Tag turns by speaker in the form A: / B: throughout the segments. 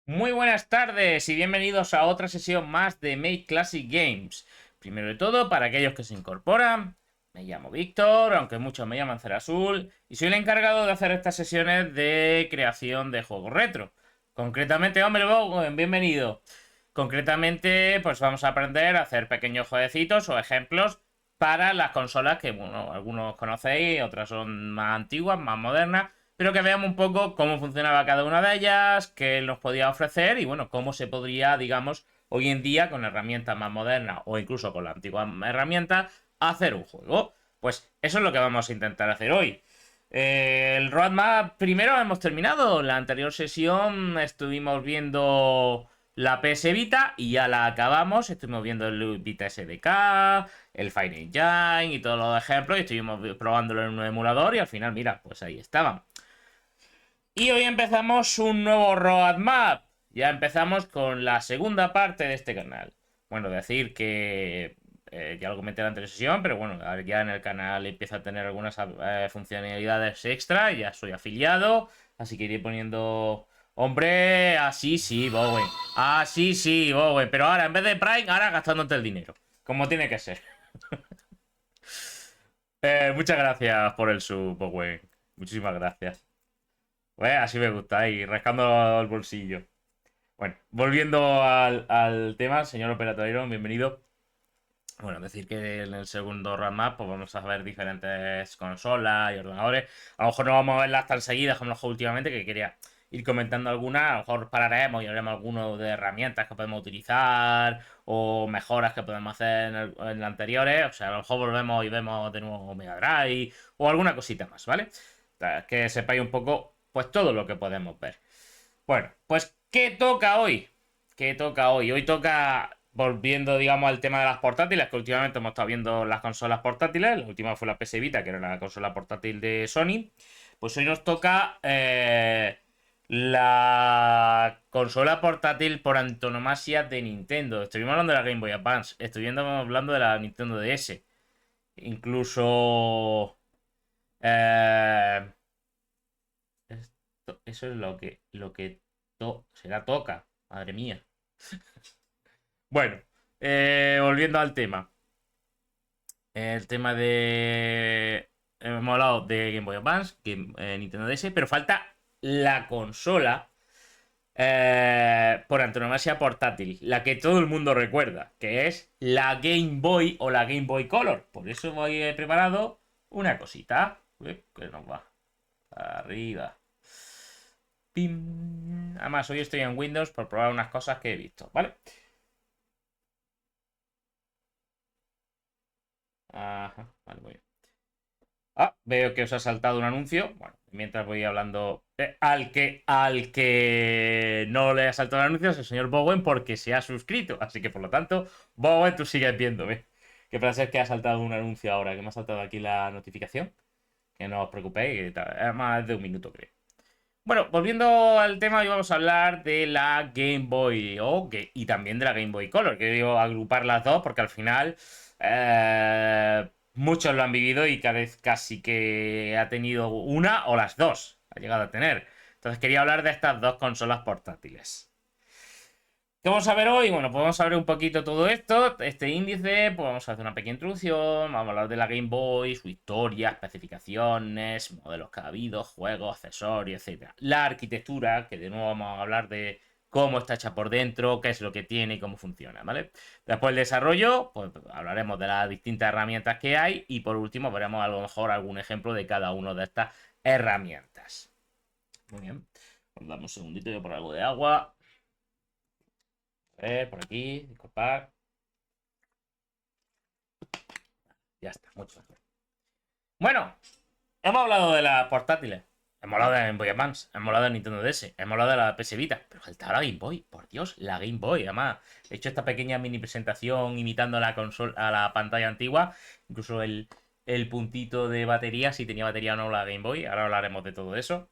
A: Muy buenas tardes y bienvenidos a otra sesión más de Make Classic Games. Primero de todo, para aquellos que se incorporan, me llamo Víctor, aunque muchos me llaman Azul, y soy el encargado de hacer estas sesiones de creación de juegos retro. Concretamente, hombre, bienvenido. Concretamente, pues vamos a aprender a hacer pequeños jueguecitos o ejemplos para las consolas que, bueno, algunos conocéis, otras son más antiguas, más modernas, pero que veamos un poco cómo funcionaba cada una de ellas, qué nos podía ofrecer y, bueno, cómo se podría, digamos, hoy en día con herramientas más modernas o incluso con la antigua herramienta, hacer un juego. Pues eso es lo que vamos a intentar hacer hoy. El roadmap primero hemos terminado. La anterior sesión estuvimos viendo la PS Vita y ya la acabamos. Estuvimos viendo el Vita SDK, el Fire Engine y todos los ejemplos. Y estuvimos probándolo en un emulador y al final, mira, pues ahí estaban. Y hoy empezamos un nuevo roadmap. Ya empezamos con la segunda parte de este canal. Bueno, decir que ya lo comenté en la anterior sesión, pero bueno, ya en el canal empieza a tener algunas funcionalidades extra. Ya soy afiliado, así que iré poniendo. Hombre, así sí, Bowen. Así sí, Bowen. Pero ahora, en vez de Prime, ahora gastándote el dinero. Como tiene que ser. Muchas gracias por el sub, Bowen. Muchísimas gracias. Pues así me gusta, y rascando el bolsillo. Bueno, volviendo al tema, señor operador, bienvenido. Bueno, decir que en el segundo roadmap pues vamos a ver diferentes consolas y ordenadores. A lo mejor no vamos a verlas tan seguidas como las últimamente, que quería ir comentando algunas. A lo mejor pararemos y haremos algunas de herramientas que podemos utilizar o mejoras que podemos hacer en las anteriores. O sea, a lo mejor volvemos y vemos de nuevo Mega Drive o alguna cosita más, ¿vale? Que sepáis un poco, pues todo lo que podemos ver. Bueno, pues ¿qué toca hoy? ¿Qué toca hoy? Hoy toca, volviendo, digamos, al tema de las portátiles, que últimamente hemos estado viendo las consolas portátiles. La última fue la PS Vita, que era la consola portátil de Sony. Pues hoy nos toca la consola portátil por antonomasia de Nintendo. Estuvimos hablando de la Game Boy Advance, estuvimos hablando de la Nintendo DS. Incluso... eh, eso es lo que será toca. Madre mía. Bueno, volviendo al tema. El tema de... Hemos hablado de Game Boy Advance, Nintendo DS, pero falta la consola por antonomasia portátil, la que todo el mundo recuerda, que es la Game Boy o la Game Boy Color. Por eso voy preparado una cosita. Uy, que nos va. Arriba. Pim. Además, hoy estoy en Windows por probar unas cosas que he visto, ¿vale? Ajá, vale, muy bien. Ah, veo que os ha saltado un anuncio. Bueno, mientras voy hablando. Al que no le ha saltado el anuncio es el señor Bowen porque se ha suscrito. Así que por lo tanto, Bowen, tú sigues viéndome. Que parece ser que ha saltado un anuncio ahora, que me ha saltado aquí la notificación. Que no os preocupéis, que es más de un minuto, creo. Bueno, volviendo al tema, hoy vamos a hablar de la Game Boy y también de la Game Boy Color. Quiero agrupar las dos porque al final muchos lo han vivido y cada vez casi que ha tenido una o las dos. Ha llegado a tener. Entonces quería hablar de estas dos consolas portátiles. ¿Qué vamos a ver hoy? Bueno, pues vamos a ver un poquito todo esto, este índice, pues vamos a hacer una pequeña introducción, vamos a hablar de la Game Boy, su historia, especificaciones, modelos que ha habido, juegos, accesorios, etcétera. La arquitectura, que de nuevo vamos a hablar de cómo está hecha por dentro, qué es lo que tiene y cómo funciona, ¿vale? Después el desarrollo, pues hablaremos de las distintas herramientas que hay y por último veremos a lo mejor algún ejemplo de cada una de estas herramientas. Muy bien, pues damos un segundito yo por algo de agua. A ver, por aquí, disculpad. Ya está, mucho mejor. Bueno, hemos hablado de las portátiles. Hemos hablado de la Game Boy Advance. Hemos hablado de Nintendo DS. Hemos hablado de la PS Vita. Pero faltaba la Game Boy. Por Dios, la Game Boy. Además, he hecho esta pequeña mini presentación imitando a la consola, a la pantalla antigua. Incluso el puntito de batería, si tenía batería o no la Game Boy. Ahora hablaremos de todo eso.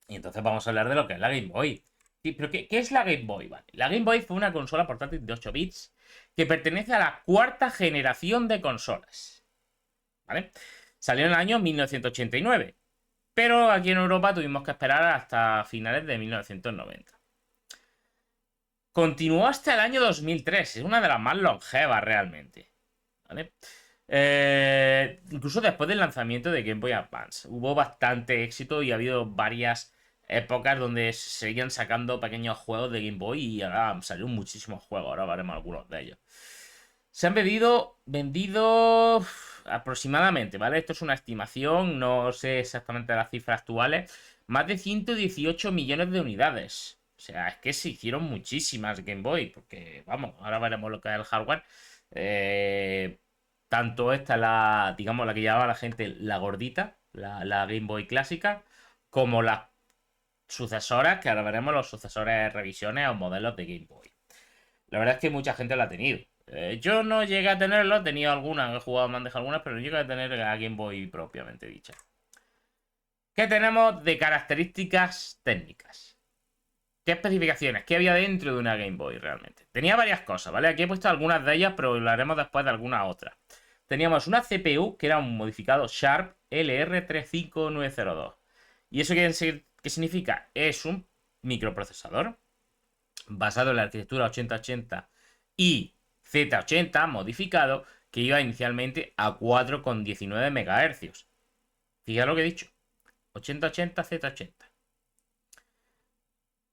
A: Y entonces vamos a hablar de lo que es la Game Boy. Sí, pero ¿qué es la Game Boy? Vale. La Game Boy fue una consola portátil de 8 bits que pertenece a la cuarta generación de consolas. ¿Vale? Salió en el año 1989, pero aquí en Europa tuvimos que esperar hasta finales de 1990. continuó hasta el año 2003. Es una de las más longevas realmente. ¿Vale? Incluso después del lanzamiento de Game Boy Advance. Hubo bastante éxito y ha habido varias épocas donde se seguían sacando pequeños juegos de Game Boy y ahora salieron muchísimos juegos. Ahora veremos algunos de ellos. Se han vendido aproximadamente, ¿vale? Esto es una estimación, no sé exactamente las cifras actuales. Más de 118 millones de unidades. O sea, es que se hicieron muchísimas Game Boy, porque, vamos, ahora veremos lo que es el hardware. Tanto esta, digamos, la que llevaba la gente, la gordita, la Game Boy clásica, como las sucesoras, que ahora veremos los sucesores, revisiones o modelos de Game Boy. La verdad es que mucha gente la ha tenido. Yo no llegué a tenerlo, he tenido algunas, he jugado bandeja algunas, pero no llegué a tener la Game Boy propiamente dicha. ¿Qué tenemos de características técnicas? ¿Qué especificaciones? ¿Qué había dentro de una Game Boy realmente? Tenía varias cosas, ¿vale? Aquí he puesto algunas de ellas, pero hablaremos después de algunas otras. Teníamos una CPU que era un modificado Sharp LR35902. ¿Y eso qué significa? Es un microprocesador basado en la arquitectura 8080 y Z80 modificado que iba inicialmente a 4,19 MHz. Fíjate lo que he dicho. 8080 Z80.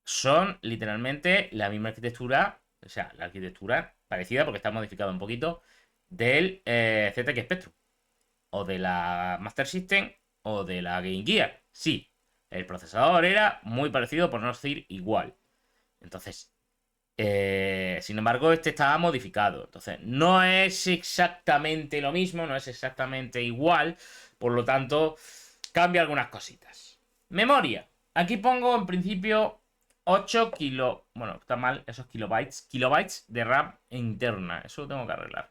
A: Son literalmente la misma arquitectura, o sea, la arquitectura parecida porque está modificado un poquito del ZX Spectrum o de la Master System o de la Game Gear. Sí, el procesador era muy parecido, por no decir igual. Entonces, sin embargo, este estaba modificado. Entonces, no es exactamente lo mismo, no es exactamente igual. Por lo tanto, cambia algunas cositas. Memoria. Aquí pongo en principio 8 kilo... Bueno, está mal esos kilobytes. Kilobytes de RAM interna. Eso lo tengo que arreglar.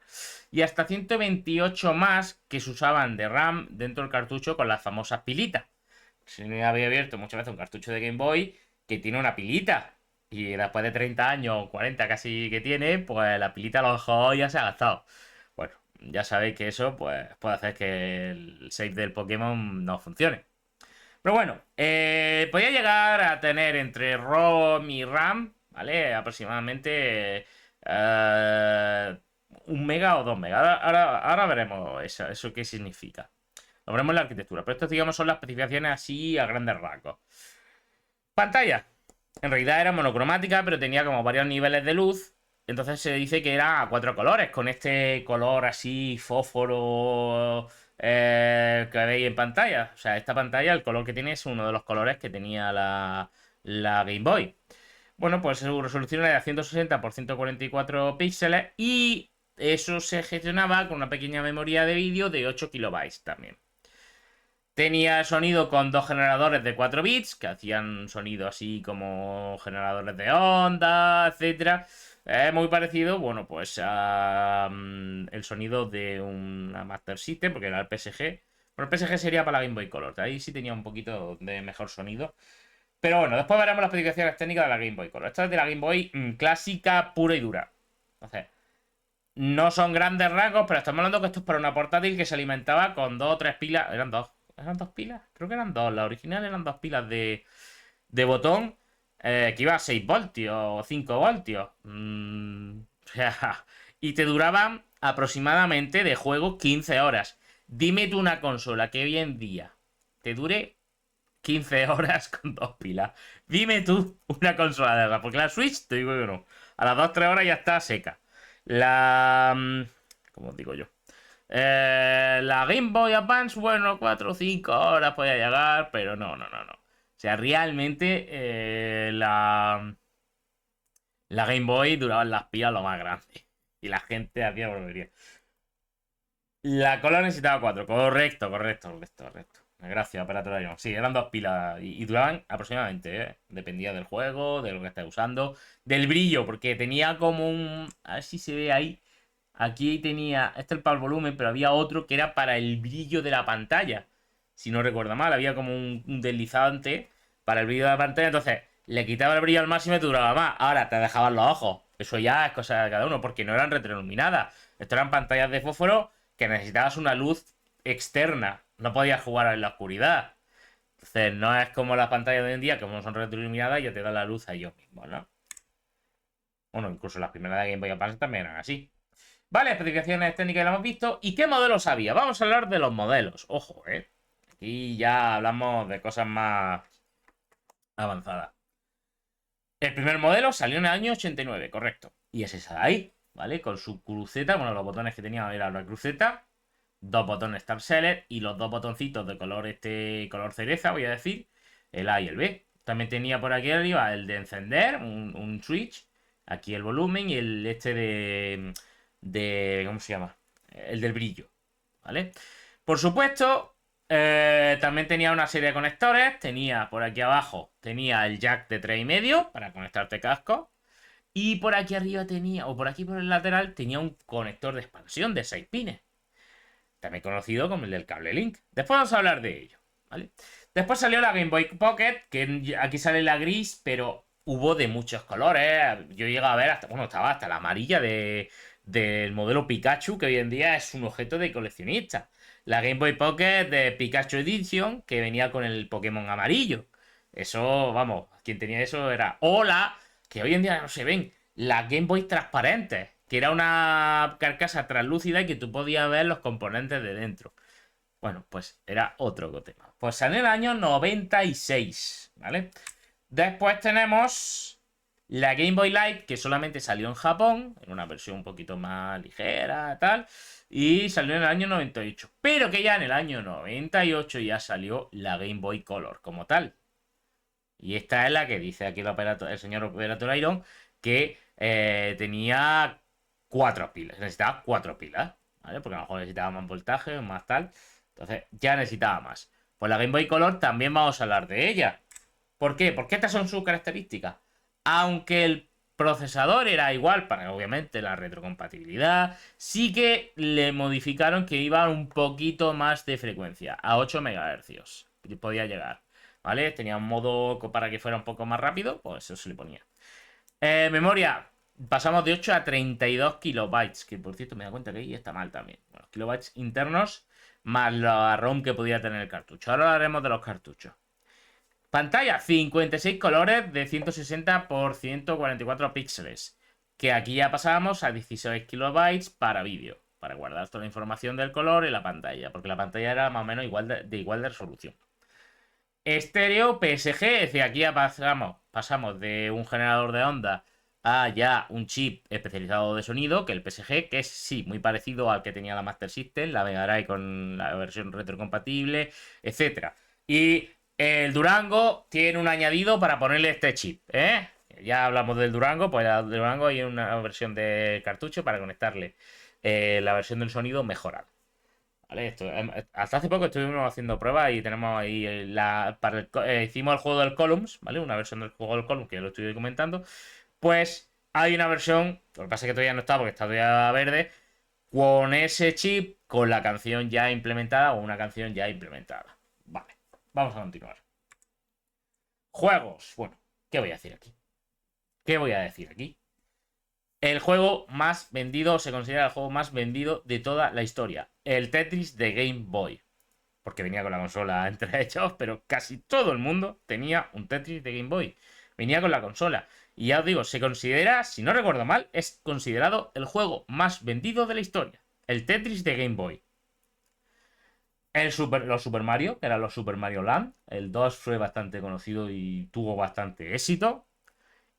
A: Y hasta 128 más que se usaban de RAM dentro del cartucho con las famosas pilitas. Si me había abierto muchas veces un cartucho de Game Boy que tiene una pilita. Y después de 30 años, 40 casi que tiene, pues la pilita a lo mejor ya se ha gastado. Bueno, ya sabéis que eso pues, puede hacer que el save del Pokémon no funcione. Pero bueno, podía llegar a tener entre ROM y RAM, ¿vale? Aproximadamente 1 mega o 2 megas. Ahora veremos eso qué significa. Lo veremos en la arquitectura. Pero estos, digamos, son las especificaciones así a grandes rasgos. Pantalla. En realidad era monocromática, pero tenía como varios niveles de luz. Entonces se dice que era a 4 colores, con este color así fósforo que veis en pantalla. O sea, esta pantalla, el color que tiene es uno de los colores que tenía la Game Boy. Bueno, pues su resolución era de 160 por 144 píxeles y eso se gestionaba con una pequeña memoria de vídeo de 8 kilobytes también. Tenía sonido con dos generadores de 4 bits que hacían sonido así como generadores de onda, etcétera. Muy parecido, bueno, pues a el sonido de una Master System, porque era el PSG. Bueno, el PSG sería para la Game Boy Color, ahí sí tenía un poquito de mejor sonido. Pero bueno, después veremos las especificaciones técnicas de la Game Boy Color. Esta es de la Game Boy clásica, pura y dura. Entonces, no son grandes rasgos, pero estamos hablando que esto es para una portátil que se alimentaba con 2 o 3 pilas. ¿Eran dos pilas? Creo que eran dos. La original eran 2 pilas de botón que iba a 6 voltios o 5 voltios. O sea, y te duraban aproximadamente de juego 15 horas. Dime tú una consola que hoy en día te dure 15 horas con 2 pilas. Dime tú una consola de verdad. Porque la Switch, te digo que no. A las 2-3 horas ya está seca. ¿Cómo os digo yo? La Game Boy Advance, bueno, 4 o 5 horas podía llegar, pero no. O sea, realmente la Game Boy duraba en las pilas lo más grande. Y la gente hacía volvería. La cola necesitaba 4. Correcto. Gracias, operatorio. Sí, eran 2 pilas y duraban aproximadamente, ¿eh? Dependía del juego, de lo que estés usando, del brillo, porque tenía como un... A ver si se ve ahí. Aquí tenía... Este es para el volumen, pero había otro que era para el brillo de la pantalla. Si no recuerdo mal, había como un deslizante para el brillo de la pantalla. Entonces, le quitaba el brillo al máximo y te duraba más. Ahora te dejaban los ojos. Eso ya es cosa de cada uno, porque no eran retroiluminadas. Esto eran pantallas de fósforo que necesitabas una luz externa. No podías jugar en la oscuridad. Entonces, no es como las pantallas de hoy en día, que como son retroiluminadas, ya te da la luz a ellos mismos, ¿no? Bueno, incluso las primeras de Game Boy Advance también eran así. Vale, especificaciones técnicas las hemos visto. ¿Y qué modelos había? Vamos a hablar de los modelos. Ojo, Aquí ya hablamos de cosas más avanzadas. El primer modelo salió en el año 89, correcto. Y es esa de ahí, ¿vale? Con su cruceta. Bueno, los botones que tenía era la cruceta. Dos botones Start Select y los dos botoncitos de color color cereza, voy a decir. El A y el B. También tenía por aquí arriba el de encender, un switch. Aquí el volumen y el ¿cómo se llama? El del brillo, ¿vale? Por supuesto, también tenía una serie de conectores. Tenía por aquí abajo, tenía el jack de 3,5 para conectarte casco. Y por aquí arriba tenía, o por aquí por el lateral, tenía un conector de expansión de 6 pines. También conocido como el del cable Link. Después vamos a hablar de ello, ¿vale? Después salió la Game Boy Pocket, que aquí sale la gris, pero hubo de muchos colores. Yo llegué a ver hasta, bueno, estaba hasta la amarilla del modelo Pikachu, que hoy en día es un objeto de coleccionista. La Game Boy Pocket de Pikachu Edition, que venía con el Pokémon amarillo. Eso, vamos, quien tenía eso era... Hola, que hoy en día no se ven. Las Game Boy transparentes, que era una carcasa translúcida y que tú podías ver los componentes de dentro. Bueno, pues era otro tema. Pues salió en el año 96, ¿vale? Después tenemos la Game Boy Light, que solamente salió en Japón, en una versión un poquito más ligera, tal, y salió en el año 98. Pero que ya en el año 98 ya salió la Game Boy Color como tal. Y esta es la que dice aquí el señor Operator Iron que tenía 4 pilas. Necesitaba 4 pilas, ¿vale? Porque a lo mejor necesitaba más voltaje, más tal. Entonces ya necesitaba más. Pues la Game Boy Color también vamos a hablar de ella. ¿Por qué? Porque estas son sus características. Aunque el procesador era igual para obviamente la retrocompatibilidad, sí que le modificaron que iba un poquito más de frecuencia, a 8 MHz. Podía llegar. ¿Vale? Tenía un modo para que fuera un poco más rápido, pues eso se le ponía. Memoria, pasamos de 8 a 32 kilobytes, que por cierto me da cuenta que ahí está mal también. Bueno, kilobytes internos más la ROM que podía tener el cartucho. Ahora hablaremos de los cartuchos. Pantalla, 56 colores de 160 por 144 píxeles. Que aquí ya pasábamos a 16 kilobytes para vídeo. Para guardar toda la información del color en la pantalla. Porque la pantalla era más o menos de igual de resolución. Estéreo PSG, es decir, aquí ya pasamos de un generador de onda a ya un chip especializado de sonido, que el PSG, que es sí, muy parecido al que tenía la Master System, la Mega Drive con la versión retrocompatible, etc. Y el Durango tiene un añadido para ponerle este chip, ¿eh? Ya hablamos del Durango, pues al Durango hay una versión de cartucho para conectarle la versión del sonido mejorada. ¿Vale? Hasta hace poco estuvimos haciendo pruebas y tenemos ahí hicimos el juego del Columns, ¿vale? Una versión del juego del Columns que ya lo estoy comentando. Pues hay una versión, lo que pasa es que todavía no está porque está todavía verde, con ese chip, con la canción ya implementada o una canción ya implementada. Vale, vamos a continuar. Juegos. Bueno, ¿qué voy a decir aquí? ¿Qué voy a decir aquí? El juego más vendido, se considera el juego más vendido de toda la historia. El Tetris de Game Boy. Porque venía con la consola entre ellos, pero casi todo el mundo tenía un Tetris de Game Boy. Venía con la consola. Y ya os digo, se considera, si no recuerdo mal, es considerado el juego más vendido de la historia. El Tetris de Game Boy. Los Super Mario, que eran los Super Mario Land. El 2 fue bastante conocido y tuvo bastante éxito.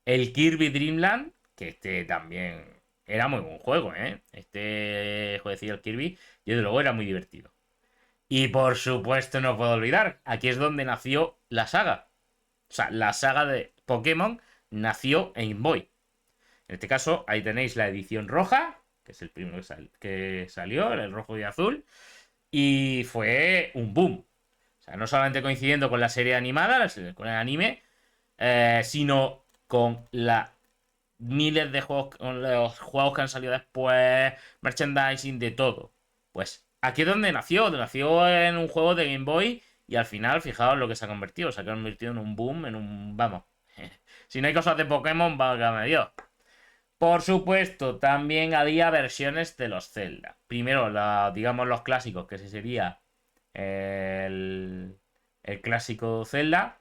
A: El Kirby Dream Land, que este también era muy buen juego, ¿eh? Este jueguecillo, el Kirby, yo de luego era muy divertido. Y por supuesto no puedo olvidar, aquí es donde nació la saga. O sea, la saga de Pokémon nació en Game Boy. En este caso, ahí tenéis la edición roja, que es el primero que salió, el rojo y azul. Y fue un boom. O sea, no solamente coincidiendo con la serie animada, con el anime, sino con miles de juegos, con los juegos que han salido después, merchandising, de todo. Pues aquí es donde nació. Nació en un juego de Game Boy y al final, fijaos lo que se ha convertido. Se ha convertido en un boom, en un... Vamos. Si no hay cosas de Pokémon, válgame Dios. Por supuesto, también había versiones de los Zelda. Primero, digamos los clásicos, que ese sería el clásico Zelda,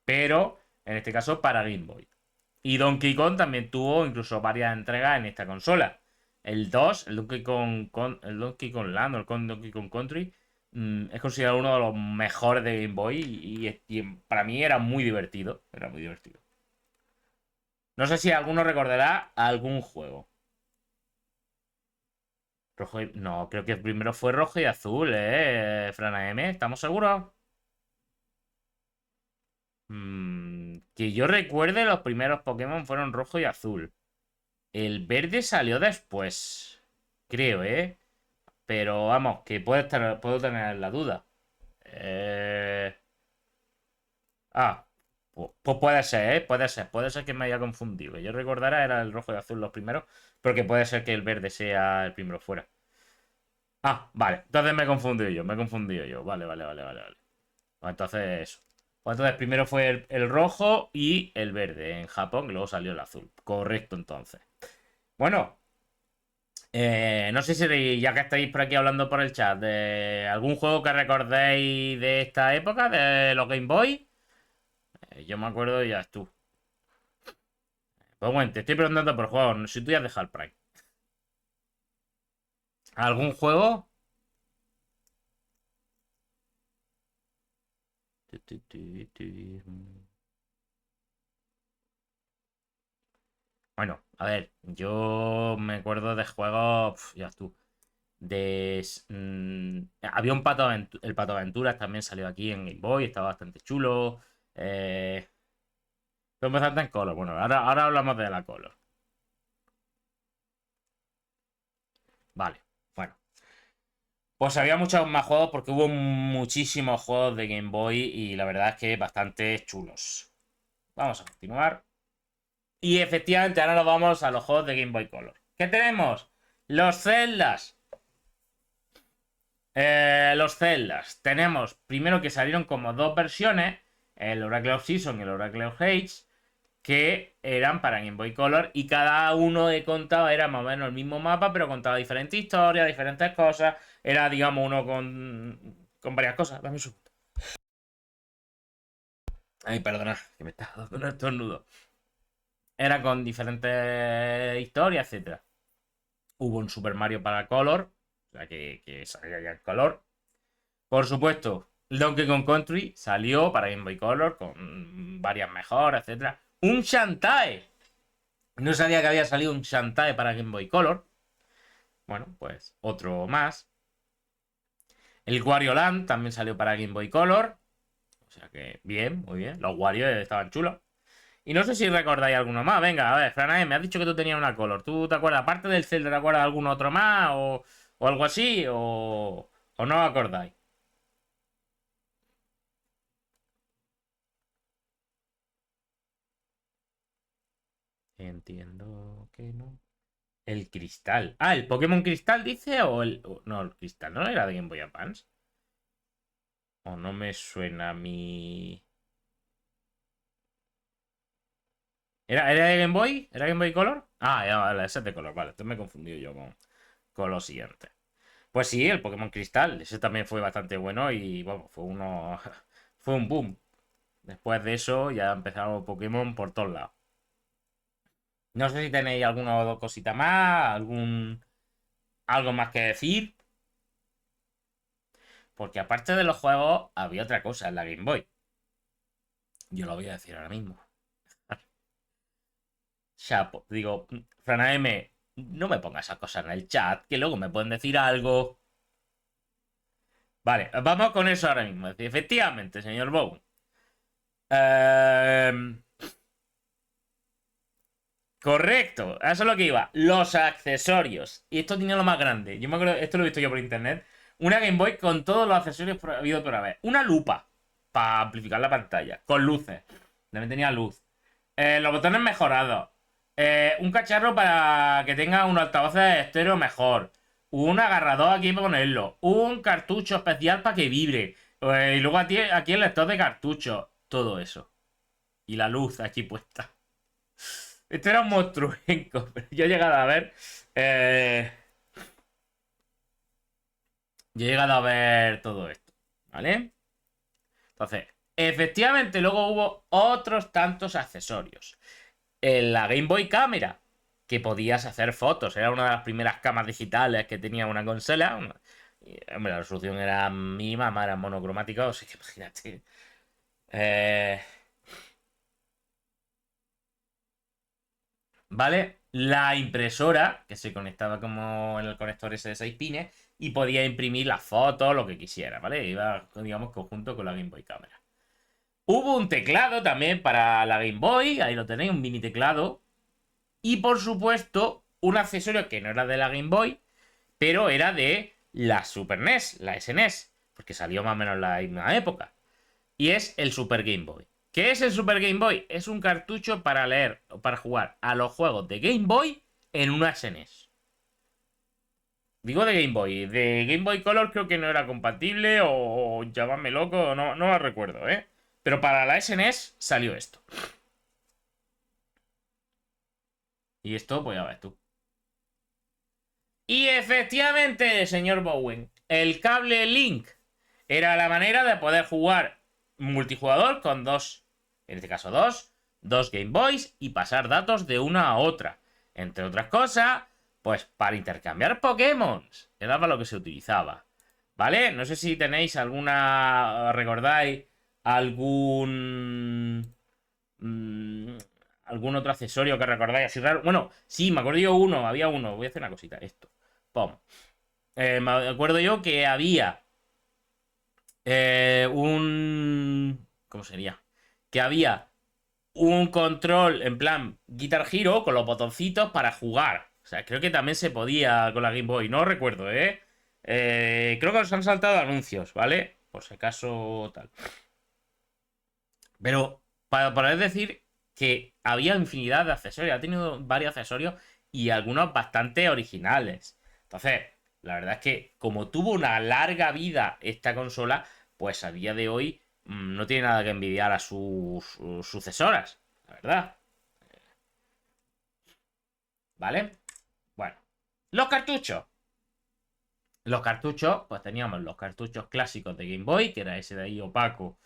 A: pero en este caso para Game Boy. Y Donkey Kong también tuvo incluso varias entregas en esta consola. El 2, el Donkey Kong Land o el Donkey Kong Country, es considerado uno de los mejores de Game Boy y para mí era muy divertido. Era muy divertido. No sé si alguno recordará algún juego. No, creo que el primero fue rojo y azul, Frana M, ¿estamos seguros? Que yo recuerde, los primeros Pokémon fueron rojo y azul. El verde salió después. Creo, ¿eh? Pero vamos, que puedo tener la duda. Eh... Ah, pues puede ser, ¿eh? Puede ser. Puede ser que me haya confundido. Que yo recordara era el rojo y azul los primeros. Porque puede ser que el verde sea el primero fuera. Ah, vale. Entonces me he confundido yo. Me he confundido yo. Vale, vale, vale, vale, vale. Pues entonces eso. Pues entonces primero fue el rojo y el verde en Japón. Y luego salió el azul. Correcto, entonces. Bueno, no sé si ya que estáis por aquí hablando por el chat, de algún juego que recordéis de esta época, de los Game Boy. Yo me acuerdo y ya es tú. Pues bueno, te estoy preguntando por juegos, si tú ya has dejado el Prime. ¿Algún juego? Tu, tu, tu, tu. Bueno, a ver, yo me acuerdo de juegos, ya tú. Había un el Pato Aventuras también salió aquí en Game Boy, estaba bastante chulo. Eh, Fue bastante en Color. Bueno, ahora hablamos de la Color. Vale, bueno. Pues había muchos más juegos porque hubo muchísimos juegos de Game Boy y la verdad es que bastante chulos. Vamos a continuar. Y efectivamente ahora nos vamos a los juegos de Game Boy Color. ¿Qué tenemos? Los Zeldas. Los Zeldas. Tenemos primero que salieron como dos versiones, el Oracle of Season y el Oracle of Age, que eran para Game Boy Color y cada uno he contado era más o menos el mismo mapa, pero contaba diferentes historias, diferentes cosas. Era, digamos, uno con varias cosas. Dame un segundo. Ay, perdona, que me está dando un estornudo. Era con diferentes historias, etcétera. Hubo un Super Mario para Color, o sea que salía ya en color. Por supuesto, Donkey Kong Country salió para Game Boy Color con varias mejoras, etcétera. Un Shantae. No sabía que había salido un Shantae para Game Boy Color. Bueno, pues otro más. El Wario Land también salió para Game Boy Color. O sea que bien, muy bien. Los Wario estaban chulos. Y no sé si recordáis alguno más. Venga, a ver, Franae, me has dicho que tú tenías una Color. ¿Tú te acuerdas, aparte del Zelda, te acuerdas de algún otro más? O algo así? ¿O no os acordáis? Entiendo que no. El Cristal. Ah, ¿el Pokémon Cristal dice? No, el Cristal no era de Game Boy Advance. O no me suena a mí. ¿Era de Game Boy? ¿Era Game Boy Color? Ah, ya, vale, ese es de color, vale. Entonces me he confundido yo con lo siguiente. Pues sí, el Pokémon Cristal. Ese también fue bastante bueno y bueno, fue uno. Fue un boom. Después de eso ya empezaron Pokémon por todos lados. No sé si tenéis alguna cosita más, algo más que decir. Porque aparte de los juegos, había otra cosa en la Game Boy. Yo lo voy a decir ahora mismo. Chapo, digo, Frana M, no me pongas esa cosa en el chat, que luego me pueden decir algo. Vale, vamos con eso ahora mismo. Efectivamente, señor Bow. Em, Correcto, a eso es lo que iba. Los accesorios. Y esto tiene lo más grande. Yo me acuerdo, esto lo he visto yo por internet. Una Game Boy con todos los accesorios habido por haber. Una lupa para amplificar la pantalla. Con luces. También tenía luz. Los botones mejorados. Un cacharro para que tenga un altavoces estéreo mejor. Un agarrador aquí para ponerlo. Un cartucho especial para que vibre. Y luego aquí el lector de cartuchos. Todo eso. Y la luz aquí puesta. Este era un monstruenco, pero yo he llegado a ver. eh, yo he llegado a ver todo esto. ¿Vale? Entonces, efectivamente, luego hubo otros tantos accesorios. la Game Boy Cámara, que podías hacer fotos. Era una de las primeras cámaras digitales que tenía una consola. Hombre, la resolución era mínima, era monocromática, o sea que imagínate. Eh, ¿Vale? La impresora, que se conectaba como en el conector ese de 6 pines, y podía imprimir las fotos, lo que quisiera, ¿vale? Iba, digamos, conjunto con la Game Boy Cámara. Hubo un teclado también para la Game Boy, ahí lo tenéis, un mini teclado. Y por supuesto, un accesorio que no era de la Game Boy, pero era de la Super NES, la SNES, porque salió más o menos en la misma época. Y es el Super Game Boy. ¿Qué es el Super Game Boy? Es un cartucho para leer o para jugar a los juegos de Game Boy en una SNES. Digo de Game Boy. De Game Boy Color creo que no era compatible o llamadme loco, no lo recuerdo, ¿eh? Pero para la SNES salió esto. Y esto, pues ya ves tú. Y efectivamente, señor Bowen, el cable Link era la manera de poder jugar multijugador con dos, en este caso dos Game Boys y pasar datos de una a otra. Entre otras cosas, pues para intercambiar Pokémon. Era para lo que se utilizaba. ¿Vale? No sé si tenéis alguna, recordáis algún algún otro accesorio que recordáis así raro. Bueno, sí, me acuerdo yo uno, había uno. Voy a hacer una cosita, esto. Pum. Me acuerdo yo que había ¿cómo sería? Que había un control en plan Guitar Hero con los botoncitos para jugar. O sea, creo que también se podía con la Game Boy. No recuerdo, ¿eh? Creo que os han saltado anuncios, ¿vale? Por si acaso tal. Pero para poder decir que había infinidad de accesorios, ha tenido varios accesorios y algunos bastante originales. Entonces, la verdad es que como tuvo una larga vida esta consola, pues a día de hoy no tiene nada que envidiar a sus sucesoras, la verdad. ¿Vale? Bueno, los cartuchos. Los cartuchos, pues teníamos los cartuchos clásicos de Game Boy, que era ese de ahí opaco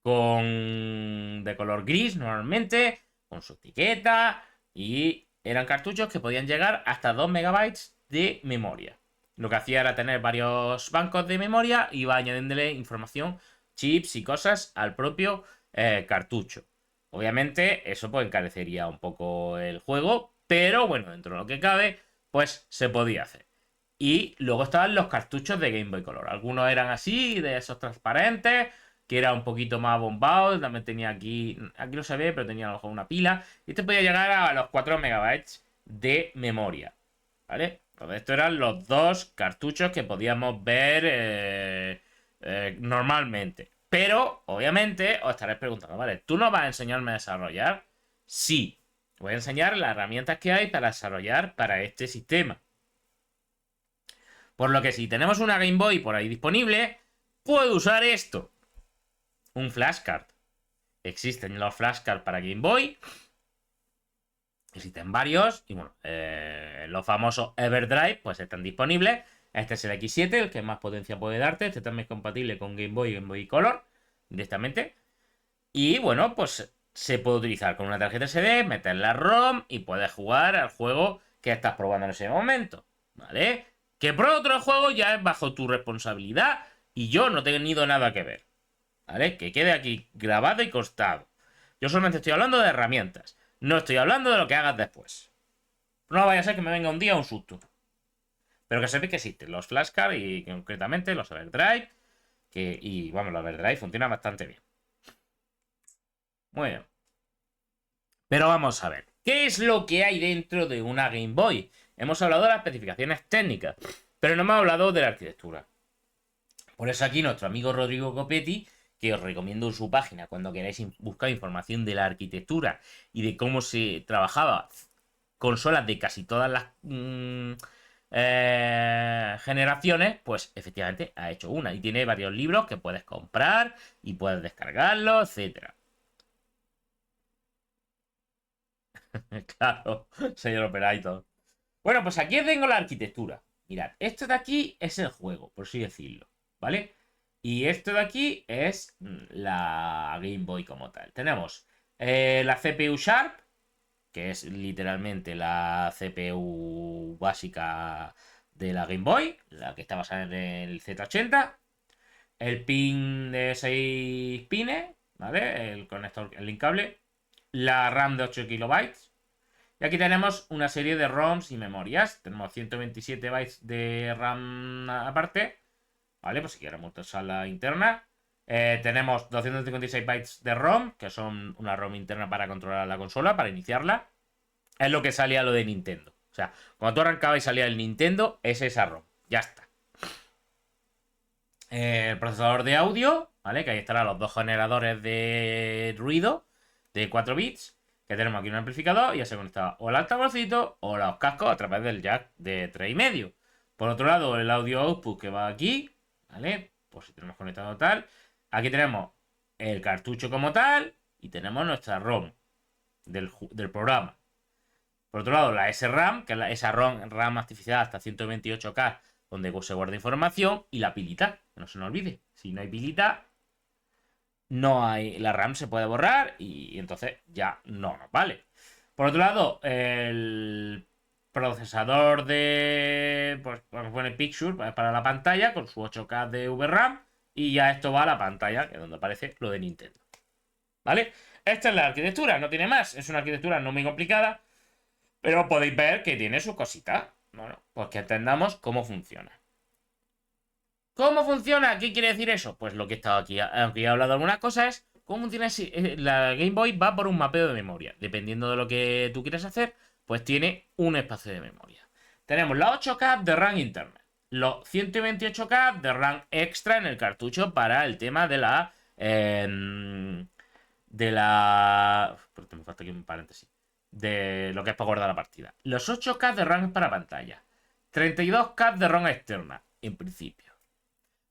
A: de color gris normalmente, con su etiqueta, y eran cartuchos que podían llegar hasta 2 megabytes de memoria. Lo que hacía era tener varios bancos de memoria y iba añadiéndole información, chips y cosas al propio cartucho. Obviamente eso pues encarecería un poco el juego, pero bueno, dentro de lo que cabe, pues se podía hacer. Y luego estaban los cartuchos de Game Boy Color. Algunos eran así, de esos transparentes, que era un poquito más bombado. También tenía aquí no se ve, pero tenía a lo mejor una pila. Y este podía llegar a los 4 megabytes de memoria. ¿Vale? Entonces, estos eran los dos cartuchos que podíamos ver normalmente. Pero, obviamente, os estaréis preguntando, ¿vale? ¿Tú no vas a enseñarme a desarrollar? Sí. Voy a enseñar las herramientas que hay para desarrollar para este sistema. Por lo que si tenemos una Game Boy por ahí disponible, puedo usar esto. Un flashcard. Existen los flashcards para Game Boy. Existen varios. Y bueno, los famosos Everdrive pues están disponibles. Este es el X7, el que más potencia puede darte. Este también es compatible con Game Boy y Game Boy Color directamente. Y bueno, pues se puede utilizar con una tarjeta SD, meter la ROM y puedes jugar al juego que estás probando en ese momento. ¿Vale? Que por otro juego ya es bajo tu responsabilidad y yo no he tenido nada que ver. ¿Vale? Que quede aquí grabado y constado. Yo solamente estoy hablando de herramientas. No estoy hablando de lo que hagas después. No vaya a ser que me venga un día un susto. Pero que sepáis que existen los flashcards y concretamente los overdrive. Y vamos, los overdrive funcionan bastante bien. Muy bien. Pero vamos a ver. ¿Qué es lo que hay dentro de una Game Boy? Hemos hablado de las especificaciones técnicas, pero no hemos hablado de la arquitectura. Por eso aquí nuestro amigo Rodrigo Copetti, que os recomiendo en su página cuando queráis buscar información de la arquitectura y de cómo se trabajaba consolas de casi todas las generaciones, pues efectivamente ha hecho una y tiene varios libros que puedes comprar y puedes descargarlos, etcétera. Claro, señor Operator. Bueno, pues aquí tengo la arquitectura. Mirad, esto de aquí es el juego, por así decirlo, ¿vale? Y esto de aquí es la Game Boy como tal. Tenemos la CPU Sharp, que es literalmente la CPU básica de la Game Boy, la que está basada en el Z80. El pin de 6 pines, ¿vale? El conector, el link cable. La RAM de 8 kilobytes. Y aquí tenemos una serie de ROMs y memorias. Tenemos 127 bytes de RAM aparte, ¿vale? Pues si queremos usar la interna. Tenemos 256 bytes de ROM, que son una ROM interna para controlar la consola, para iniciarla. Es lo que salía lo de Nintendo. O sea, cuando tú arrancabas y salía el Nintendo, es esa ROM. Ya está. El procesador de audio, ¿vale? Que ahí estarán los dos generadores de ruido de 4 bits. Que tenemos aquí un amplificador y ya se conecta o el altavocito o los cascos a través del jack de 3,5. Por otro lado, el audio output que va aquí, ¿vale? Pues si tenemos conectado tal. Aquí tenemos el cartucho como tal y tenemos nuestra ROM del programa. Por otro lado, la SRAM, que es esa RAM artificial hasta 128K, donde se guarda información, y la pilita, que no se nos olvide. Si no hay pilita, no hay. La RAM se puede borrar y entonces ya no nos vale. Por otro lado, el procesador de. Pues vamos a poner Picture para la pantalla con su 8K de VRAM. Y ya esto va a la pantalla, que es donde aparece lo de Nintendo. ¿Vale? Esta es la arquitectura, no tiene más. Es una arquitectura no muy complicada. Pero podéis ver que tiene sus cositas. Bueno, pues que entendamos cómo funciona. ¿Cómo funciona? ¿Qué quiere decir eso? Pues lo que he estado aquí, aunque ya he hablado de algunas cosas, es cómo funciona si la Game Boy va por un mapeo de memoria. Dependiendo de lo que tú quieras hacer, pues tiene un espacio de memoria. Tenemos la 8K de RAM interna, los 128K de RAM extra en el cartucho para el tema de la... Pero me falta aquí un paréntesis. De lo que es para guardar la partida. Los 8K de RAM para pantalla. 32K de ROM externa, en principio.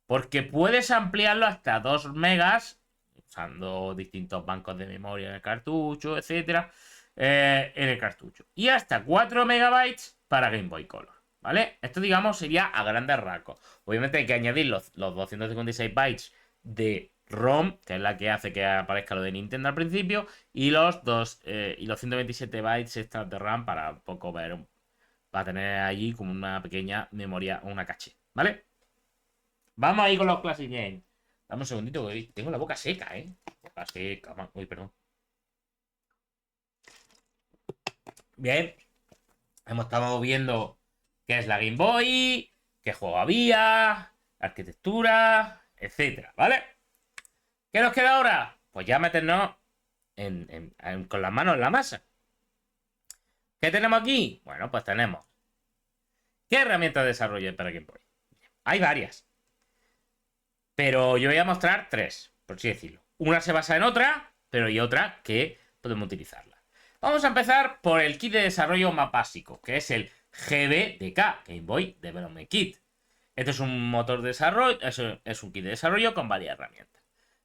A: Porque puedes ampliarlo hasta 2 megas usando distintos bancos de memoria en el cartucho, etcétera, en el cartucho. Y hasta 4 megabytes para Game Boy Color, ¿vale? Esto, digamos, sería a grandes rasgos. Obviamente hay que añadir los 256 bytes de ROM, que es la que hace que aparezca lo de Nintendo al principio, y los 127 bytes extras de RAM para un poco ver, para tener allí como una pequeña memoria, una caché, ¿vale? Vamos ahí con los Classic Games. Dame un segundito, que tengo la boca seca, ¿eh? Boca seca, man. Uy, perdón. Bien. Hemos estado viendo qué es la Game Boy, qué juego había, arquitectura, etcétera, ¿vale? ¿Qué nos queda ahora? Pues ya meternos con las manos en la masa. ¿Qué tenemos aquí? Bueno, pues tenemos. ¿Qué herramientas de desarrollo hay para Game Boy? Hay varias. Pero yo voy a mostrar 3, por así decirlo. Una se basa en otra, pero hay otra que podemos utilizarla. Vamos a empezar por el kit de desarrollo más básico, que es el GBDK, Game Boy Development Kit. Este es un motor de desarrollo, es un kit de desarrollo con varias herramientas.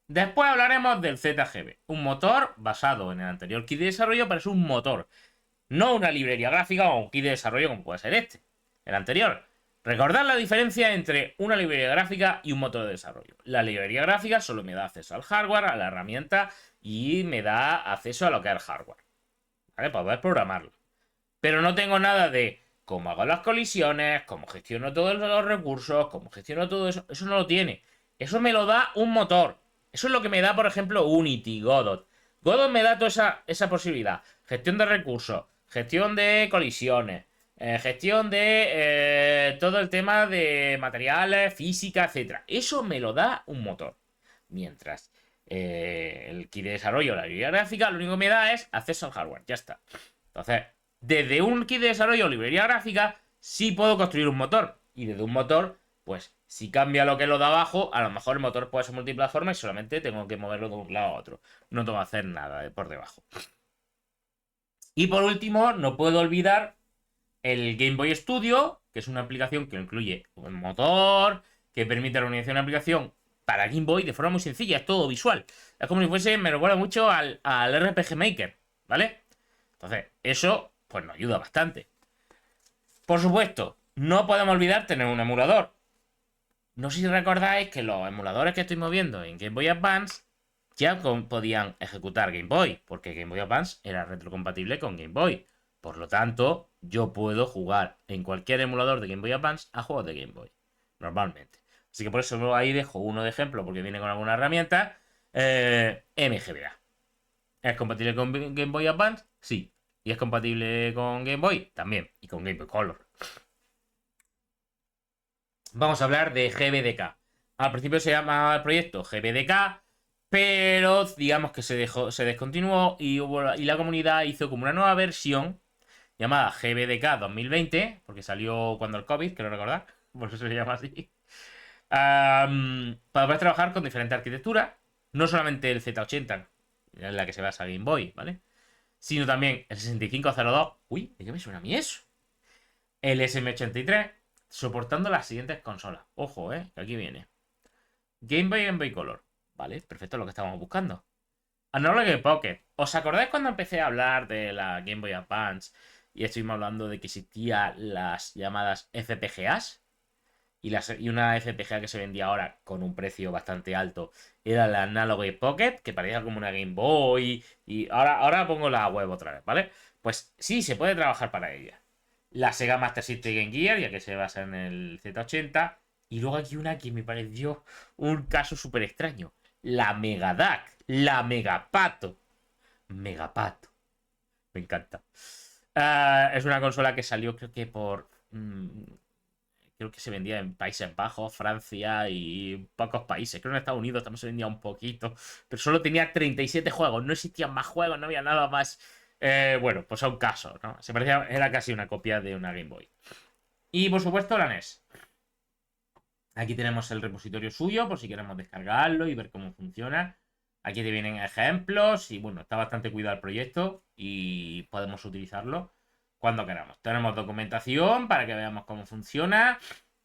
A: Después hablaremos del ZGB, un motor basado en el anterior kit de desarrollo, pero es un motor, no una librería gráfica o un kit de desarrollo como puede ser este, el anterior. Recordad la diferencia entre una librería gráfica y un motor de desarrollo. La librería gráfica solo me da acceso al hardware, a la herramienta y me da acceso a lo que es el hardware, ¿vale? Para poder programarlo. Pero no tengo nada de cómo hago las colisiones, cómo gestiono todos los recursos, cómo gestiono todo eso. Eso no lo tiene. Eso me lo da un motor. Eso es lo que me da, por ejemplo, Unity, Godot. Godot me da toda esa posibilidad. Gestión de recursos, gestión de colisiones, gestión de todo el tema de materiales, física, etcétera. Eso me lo da un motor. Mientras el kit de desarrollo, la librería gráfica, lo único que me da es acceso al hardware. Ya está. Entonces, desde un kit de desarrollo o librería gráfica, sí puedo construir un motor. Y desde un motor, pues, si cambia lo que es lo de abajo, a lo mejor el motor puede ser multiplataforma y solamente tengo que moverlo de un lado a otro. No tengo que hacer nada por debajo. Y por último, no puedo olvidar el Game Boy Studio, que es una aplicación que incluye un motor, que permite reunificar una aplicación para Game Boy de forma muy sencilla, es todo visual. Es como si fuese, me recuerda mucho al RPG Maker, ¿vale? Entonces, eso pues nos ayuda bastante. Por supuesto, no podemos olvidar tener un emulador. No sé si recordáis que los emuladores que estoy moviendo en Game Boy Advance ya podían ejecutar Game Boy, porque Game Boy Advance era retrocompatible con Game Boy. Por lo tanto, yo puedo jugar en cualquier emulador de Game Boy Advance a juegos de Game Boy, normalmente. Así que por eso ahí dejo uno de ejemplo, porque viene con alguna herramienta. MGBA. ¿Es compatible con Game Boy Advance? Sí. ¿Y es compatible con Game Boy? También. Y con Game Boy Color. Vamos a hablar de GBDK. Al principio se llamaba el proyecto GBDK, pero digamos que se descontinuó y la comunidad hizo como una nueva versión llamada GBDK 2020, porque salió cuando el COVID, quiero recordar, por eso se llama así. Para poder trabajar con diferentes arquitecturas, no solamente el Z80, en la que se basa Game Boy, ¿vale? Sino también el 6502. Uy, ¿de qué me suena a mí eso? El SM83, soportando las siguientes consolas. Ojo, que aquí viene. Game Boy y Game Boy Color. Vale, perfecto, lo que estábamos buscando. Analog Pocket. ¿Os acordáis cuando empecé a hablar de la Game Boy Advance y estuvimos hablando de que existían las llamadas FPGAs? Y una FPGA que se vendía ahora con un precio bastante alto era la Analog Pocket, que parecía como una Game Boy. Y ahora pongo la web otra vez, ¿vale? Pues sí, se puede trabajar para ella. La Sega Master System Game Gear, ya que se basa en el Z80. Y luego aquí una que me pareció un caso súper extraño. La Megaduck, la Megapato. Megapato. Me encanta. Es una consola que salió creo que creo que se vendía en Países Bajos, Francia y pocos países. Creo que en Estados Unidos también se vendía un poquito. Pero solo tenía 37 juegos. No existían más juegos, no había nada más. Bueno, pues a un caso, ¿no? Era casi una copia de una Game Boy. Y por supuesto la NES. Aquí tenemos el repositorio suyo, por si queremos descargarlo y ver cómo funciona. Aquí te vienen ejemplos y bueno, está bastante cuidado el proyecto y podemos utilizarlo cuando queramos. Tenemos documentación para que veamos cómo funciona.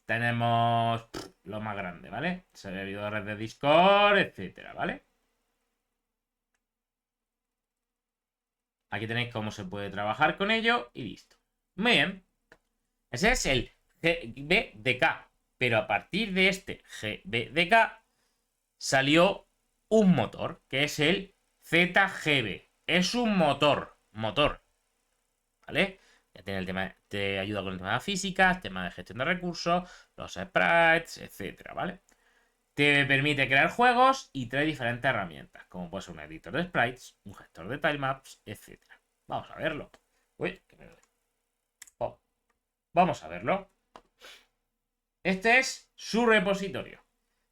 A: Tenemos lo más grande, ¿vale? Servidores de Discord, etcétera, ¿vale? Aquí tenéis cómo se puede trabajar con ello y listo. Muy bien. Ese es el GBDK. Pero a partir de este GBDK salió un motor, que es el ZGB. Es un motor. ¿Vale? Ya tiene el tema, te ayuda con el tema de la física, tema de gestión de recursos, los sprites, etcétera, ¿vale? Te permite crear juegos y trae diferentes herramientas, como puede ser un editor de sprites, un gestor de tilemaps, etcétera. Vamos a verlo. Uy, que me duele. Oh, vamos a verlo. Este es su repositorio.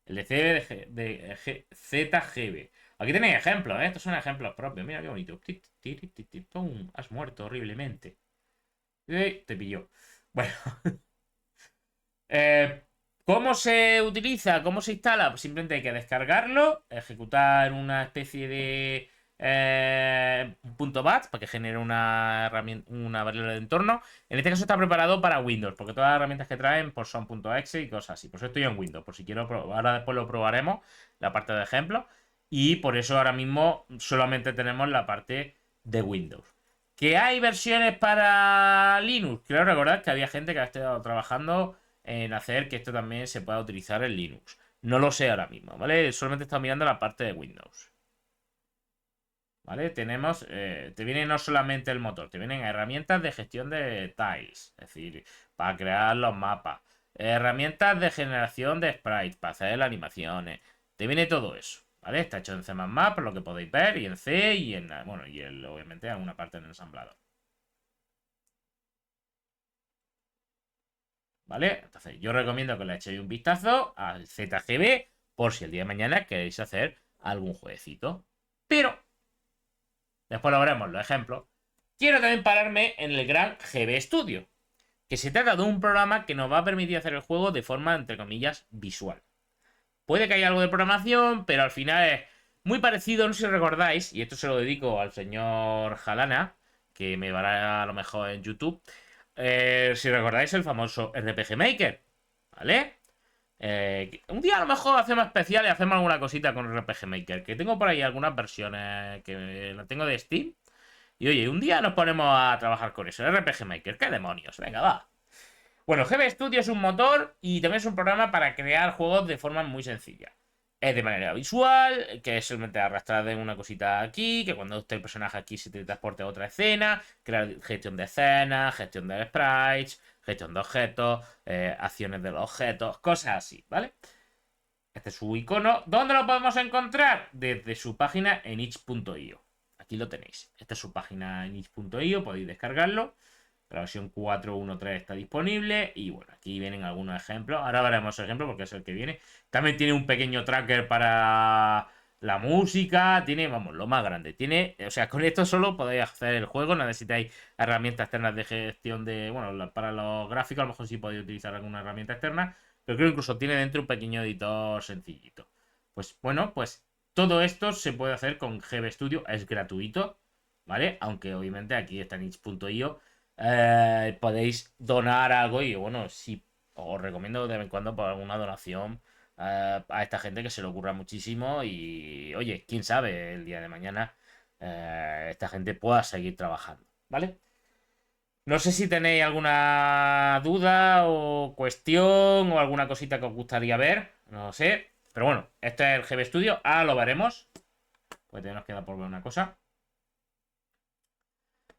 A: El de ZGB. Aquí tenéis ejemplos, ¿eh? Estos son ejemplos propios. Mira qué bonito. ¡Pum! Has muerto horriblemente. Te pilló. Bueno. ¿Cómo se utiliza? ¿Cómo se instala? Pues simplemente hay que descargarlo, ejecutar una especie de .bat para que genere una herramienta, una variable de entorno. En este caso está preparado para Windows, porque todas las herramientas que traen pues, son .exe y cosas así. Por eso estoy en Windows, por si quiero probar. Ahora después lo probaremos, la parte de ejemplo. Y por eso ahora mismo solamente tenemos la parte de Windows. ¿Que hay versiones para Linux? Quiero recordar que había gente que ha estado trabajando en hacer que esto también se pueda utilizar en Linux. No lo sé ahora mismo, ¿vale? Solamente he estado mirando la parte de Windows. ¿Vale? Tenemos, te viene no solamente el motor, te vienen herramientas de gestión de tiles, es decir, para crear los mapas, herramientas de generación de sprites, para hacer las animaciones, te viene todo eso, ¿vale? Está hecho en C++, por lo que podéis ver, y en C, y en, bueno, y obviamente en una parte en ensamblador. ¿Vale? Entonces, yo recomiendo que le echéis un vistazo al ZGB por si el día de mañana queréis hacer algún jueguecito. Pero, después lo veremos, los ejemplos. Quiero también pararme en el gran GB Studio, que se trata de un programa que nos va a permitir hacer el juego de forma, entre comillas, visual. Puede que haya algo de programación, pero al final es muy parecido, no sé si recordáis, y esto se lo dedico al señor Jalana, que me verá a lo mejor en YouTube. Si recordáis el famoso RPG Maker, ¿vale? Un día a lo mejor hacemos especial y hacemos alguna cosita con RPG Maker, que tengo por ahí algunas versiones que la tengo de Steam. Y oye, un día nos ponemos a trabajar con eso, RPG Maker, ¿qué demonios? Venga, va. Bueno, GB Studio es un motor y también es un programa para crear juegos de forma muy sencilla. es de manera visual, que es solamente arrastrar de una cosita aquí, que cuando esté el personaje aquí se te transporte a otra escena, crear gestión de escenas, gestión de sprites, gestión de objetos, acciones de los objetos, cosas así, ¿vale? Este es su icono. ¿Dónde lo podemos encontrar? Desde su página en itch.io. Aquí lo tenéis. Esta es su página en itch.io, podéis descargarlo. La versión 4.1.3 está disponible. Y bueno, aquí vienen algunos ejemplos. Ahora veremos ejemplos porque es el que viene. También tiene un pequeño tracker para la música. Tiene, vamos, lo más grande. Tiene, o sea, con esto solo podéis hacer el juego. No necesitáis herramientas externas de gestión de, bueno, para los gráficos a lo mejor sí podéis utilizar alguna herramienta externa. Pero creo que incluso tiene dentro un pequeño editor sencillito. Pues bueno, pues todo esto se puede hacer con GB Studio. Es gratuito, ¿vale? Aunque obviamente aquí está en itch.io. Podéis donar algo y bueno, sí, os recomiendo de vez en cuando por alguna donación a esta gente que se le ocurra muchísimo y oye, quién sabe, el día de mañana esta gente pueda seguir trabajando, ¿vale? No sé si tenéis alguna duda o cuestión o alguna cosita que os gustaría ver, no lo sé, pero bueno, este es el GB Studio, ahora lo veremos, pues nos queda por ver una cosa.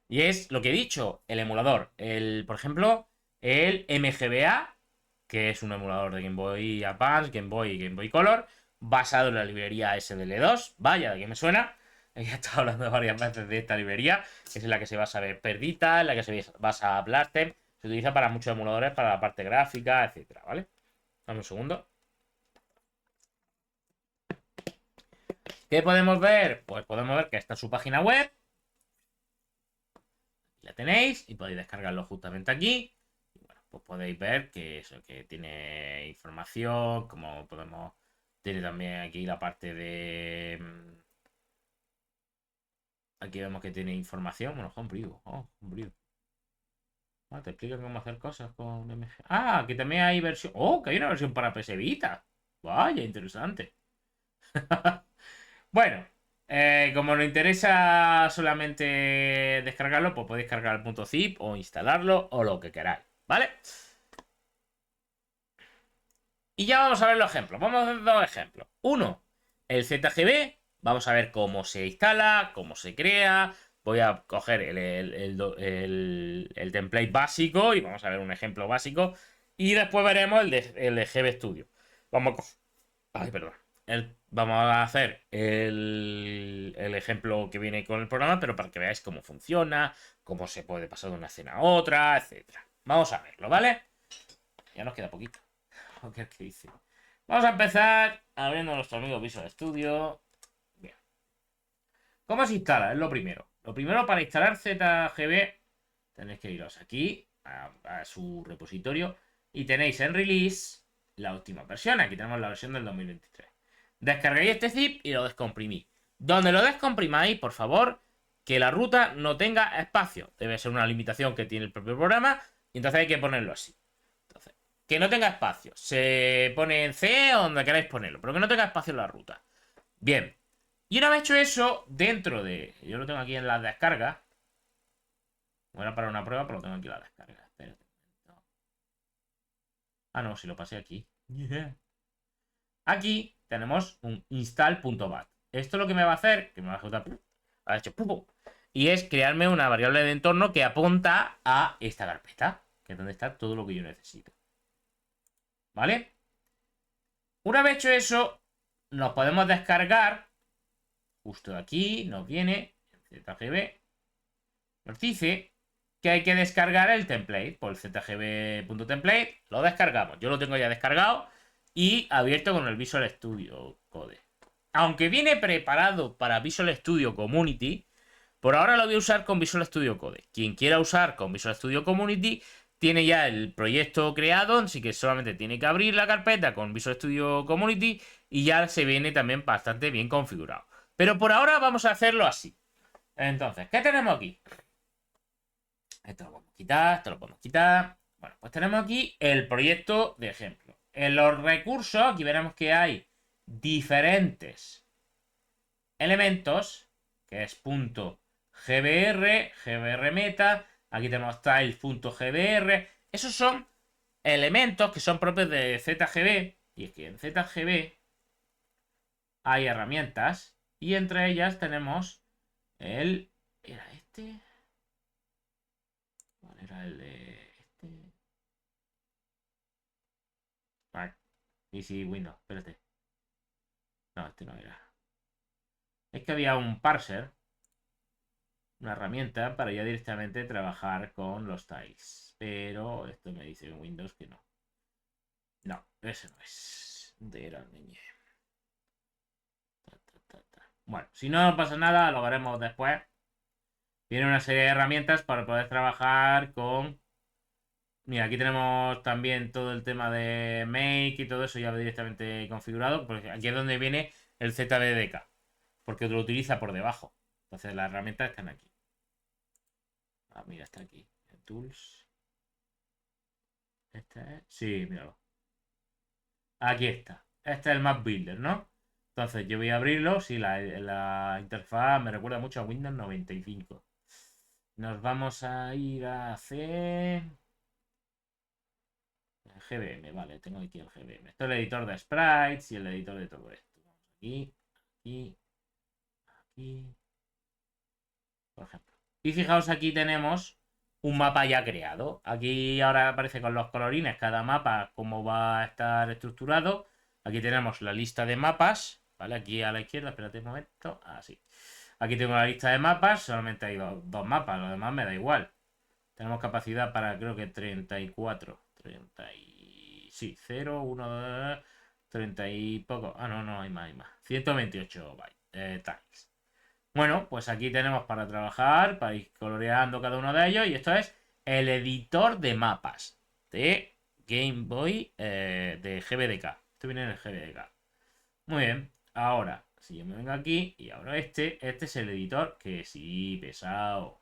A: Y es lo que he dicho, el emulador. Por ejemplo, el MGBA, que es un emulador de Game Boy Advance, Game Boy y Game Boy Color, basado en la librería SDL2. Vaya, de que me suena. He estado hablando varias veces de esta librería, que es en la que se basa Perdita, en la que se basa Blastem. Se utiliza para muchos emuladores, para la parte gráfica, etcétera, ¿vale? Dame un segundo. ¿Qué podemos ver? Pues podemos ver que está en su página web. La tenéis y podéis descargarlo justamente aquí. Y bueno, pues podéis ver que eso, que tiene información, como podemos. Tiene también aquí la parte de. Aquí vemos que tiene información. Bueno, Homebrew. Oh, Homebrew. Ah, te explican cómo hacer cosas con MG. Ah, aquí también hay versión. Oh, que hay una versión para PS Vita. Vaya, interesante. Bueno, como nos interesa solamente descargarlo, pues podéis cargar el punto zip o instalarlo o lo que queráis, ¿vale? Y ya vamos a ver los ejemplos. Vamos a ver dos ejemplos. Uno, el ZGB. Vamos a ver cómo se instala, cómo se crea. Voy a coger el template básico y vamos a ver un ejemplo básico. Y después veremos el de GB Studio. Vamos a coger. Ay, perdón. Vamos a hacer el ejemplo que viene con el programa, pero para que veáis cómo funciona, cómo se puede pasar de una escena a otra, etcétera. Vamos a verlo, ¿vale? Ya nos queda poquito. ¿Qué dice? Vamos a empezar abriendo nuestro amigo Visual Studio. Bien. ¿Cómo se instala? Es lo primero. Lo primero para instalar ZGB tenéis que iros aquí a su repositorio y tenéis en release la última versión. Aquí tenemos la versión del 2023. Descargáis este zip y lo descomprimís. Donde lo descomprimáis, por favor, que la ruta no tenga espacio. Debe ser una limitación que tiene el propio programa y entonces hay que ponerlo así. Entonces, que no tenga espacio. Se pone en C o donde queráis ponerlo, pero que no tenga espacio en la ruta. Bien. Y una vez hecho eso, dentro de... Yo lo tengo aquí en la descarga. Bueno, para una prueba, pero lo tengo aquí en la descarga. Espérate. No. Ah, no, si lo pasé aquí. Yeah. Aquí tenemos un install.bat. Esto lo que me va a hacer, que me va a ejecutar, ha hecho pum, y es crearme una variable de entorno que apunta a esta carpeta, que es donde está todo lo que yo necesito. ¿Vale? Una vez hecho eso, nos podemos descargar, justo aquí, nos viene, ZGB, nos dice que hay que descargar el template, por el zgb.template, lo descargamos. Yo lo tengo ya descargado y abierto con el Visual Studio Code. Aunque viene preparado para Visual Studio Community, por ahora lo voy a usar con Visual Studio Code. Quien quiera usar con Visual Studio Community tiene ya el proyecto creado, así que solamente tiene que abrir la carpeta con Visual Studio Community y ya se viene también bastante bien configurado. Pero por ahora vamos a hacerlo así. Entonces, ¿qué tenemos aquí? Esto lo podemos quitar, esto lo podemos quitar. Bueno, pues tenemos aquí el proyecto de ejemplo. En los recursos, aquí veremos que hay diferentes elementos, que es .gbr, gbrmeta, aquí tenemos styles.gbr. Esos son elementos que son propios de ZGB. Y es que en ZGB hay herramientas y entre ellas tenemos el... ¿Era este? ¿Cuál era el de este? Vale. Easy Windows, espérate. No, este no era. Es que había un parser, una herramienta para ya directamente trabajar con los tiles. Pero esto me dice en Windows que no. No, ese no es. ¿Dónde era el niño? Bueno, si no pasa nada, lo veremos después. Tiene una serie de herramientas para poder trabajar con... Mira, aquí tenemos también todo el tema de Make y todo eso ya directamente configurado. Porque aquí es donde viene el ZBDK. Porque lo utiliza por debajo. Entonces las herramientas están aquí. Ah, mira, está aquí. Tools. Este es... Sí, míralo. Aquí está. Este es el Map Builder, ¿no? Entonces yo voy a abrirlo. Sí, la interfaz me recuerda mucho a Windows 95. Nos vamos a ir a hacer... GBM, vale, tengo aquí el GBM. Esto es el editor de sprites y el editor de todo esto. Vamos aquí, aquí, aquí, por ejemplo. Y fijaos, aquí tenemos un mapa ya creado. Aquí ahora aparece con los colorines cada mapa, cómo va a estar estructurado. Aquí tenemos la lista de mapas, ¿vale? Aquí a la izquierda, espérate un momento, así. Aquí tengo la lista de mapas, solamente hay dos mapas, lo demás me da igual. Tenemos capacidad para, creo que 34. 30 y... Sí, 0, 1, 2, 30 y poco. Ah, no, no, hay más, hay más. 128 bytes, tiles. Bueno, pues aquí tenemos para trabajar, para ir coloreando cada uno de ellos. Y esto es el editor de mapas de Game Boy de GBDK. Esto viene en el GBDK. Muy bien. Ahora, si yo me vengo aquí y ahora este es el editor que sí, pesado.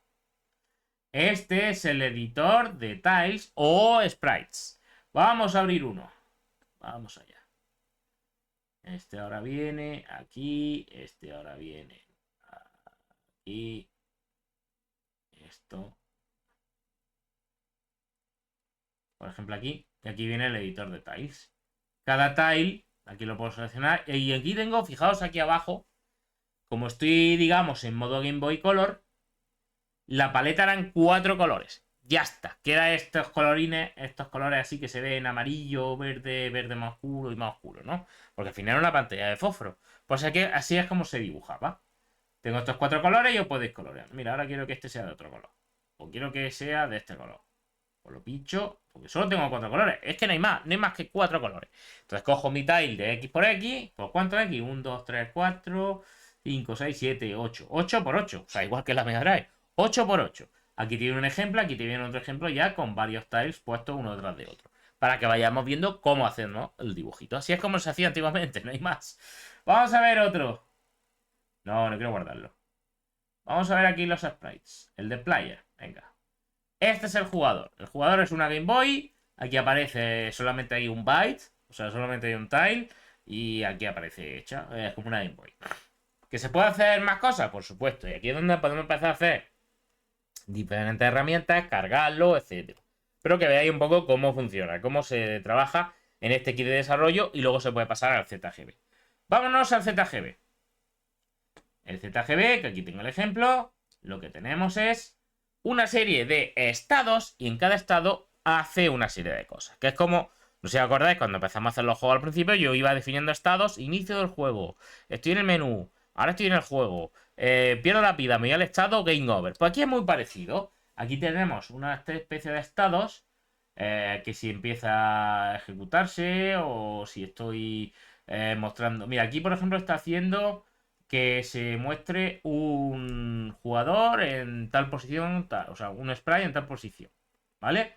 A: Este es el editor de tiles o sprites. Vamos a abrir uno. Vamos allá. Este ahora viene aquí. Este ahora viene aquí. Esto. Por ejemplo aquí. Y aquí viene el editor de tiles. Cada tile, aquí lo puedo seleccionar. Y aquí tengo, fijaos aquí abajo. Como estoy, digamos, en modo Game Boy Color. La paleta eran 4 colores. Ya está. Queda estos colorines, estos colores así que se ven amarillo, verde, verde más oscuro y más oscuro, ¿no? Porque al final era una pantalla de fósforo. Pues así es como se dibujaba. Tengo estos 4 colores y yo podéis colorear. Mira, ahora quiero que este sea de otro color. O quiero que sea de este color. Pues lo pincho, porque solo tengo 4 colores. Es que no hay más que 4 colores. Entonces cojo mi tile de X por X. ¿Por cuánto X? 1, 2, 3, 4, 5, 6, 7, 8. 8 por 8. O sea, igual que la Mega Drive. 8 por 8. Aquí tiene un ejemplo, aquí tiene otro ejemplo ya con varios tiles puestos uno detrás de otro. Para que vayamos viendo cómo hacernos el dibujito. Así es como se hacía antiguamente, no hay más. Vamos a ver otro. No, no quiero guardarlo. Vamos a ver aquí los sprites. El de player, venga. Este es el jugador. El jugador es una Game Boy. Aquí aparece solamente hay un byte. O sea, solamente hay un tile. Y aquí aparece hecha. Es como una Game Boy. ¿Que se puede hacer más cosas? Por supuesto. Y aquí es donde podemos empezar a hacer diferentes herramientas, cargarlo, etcétera. Pero que veáis un poco cómo funciona, cómo se trabaja en este kit de desarrollo y luego se puede pasar al ZGB. Vámonos al ZGB. El ZGB, que aquí tengo el ejemplo, lo que tenemos es una serie de estados y en cada estado hace una serie de cosas. Que es como, no sé si os acordáis, cuando empezamos a hacer los juegos al principio, yo iba definiendo estados, inicio del juego, estoy en el menú, ahora estoy en el juego, pierdo la vida, me voy al estado, game over. Pues aquí es muy parecido. Aquí tenemos una especie de estados que si empieza a ejecutarse o si estoy mostrando... Mira, aquí por ejemplo está haciendo que se muestre un jugador en tal posición, o sea, un sprite en tal posición, ¿vale?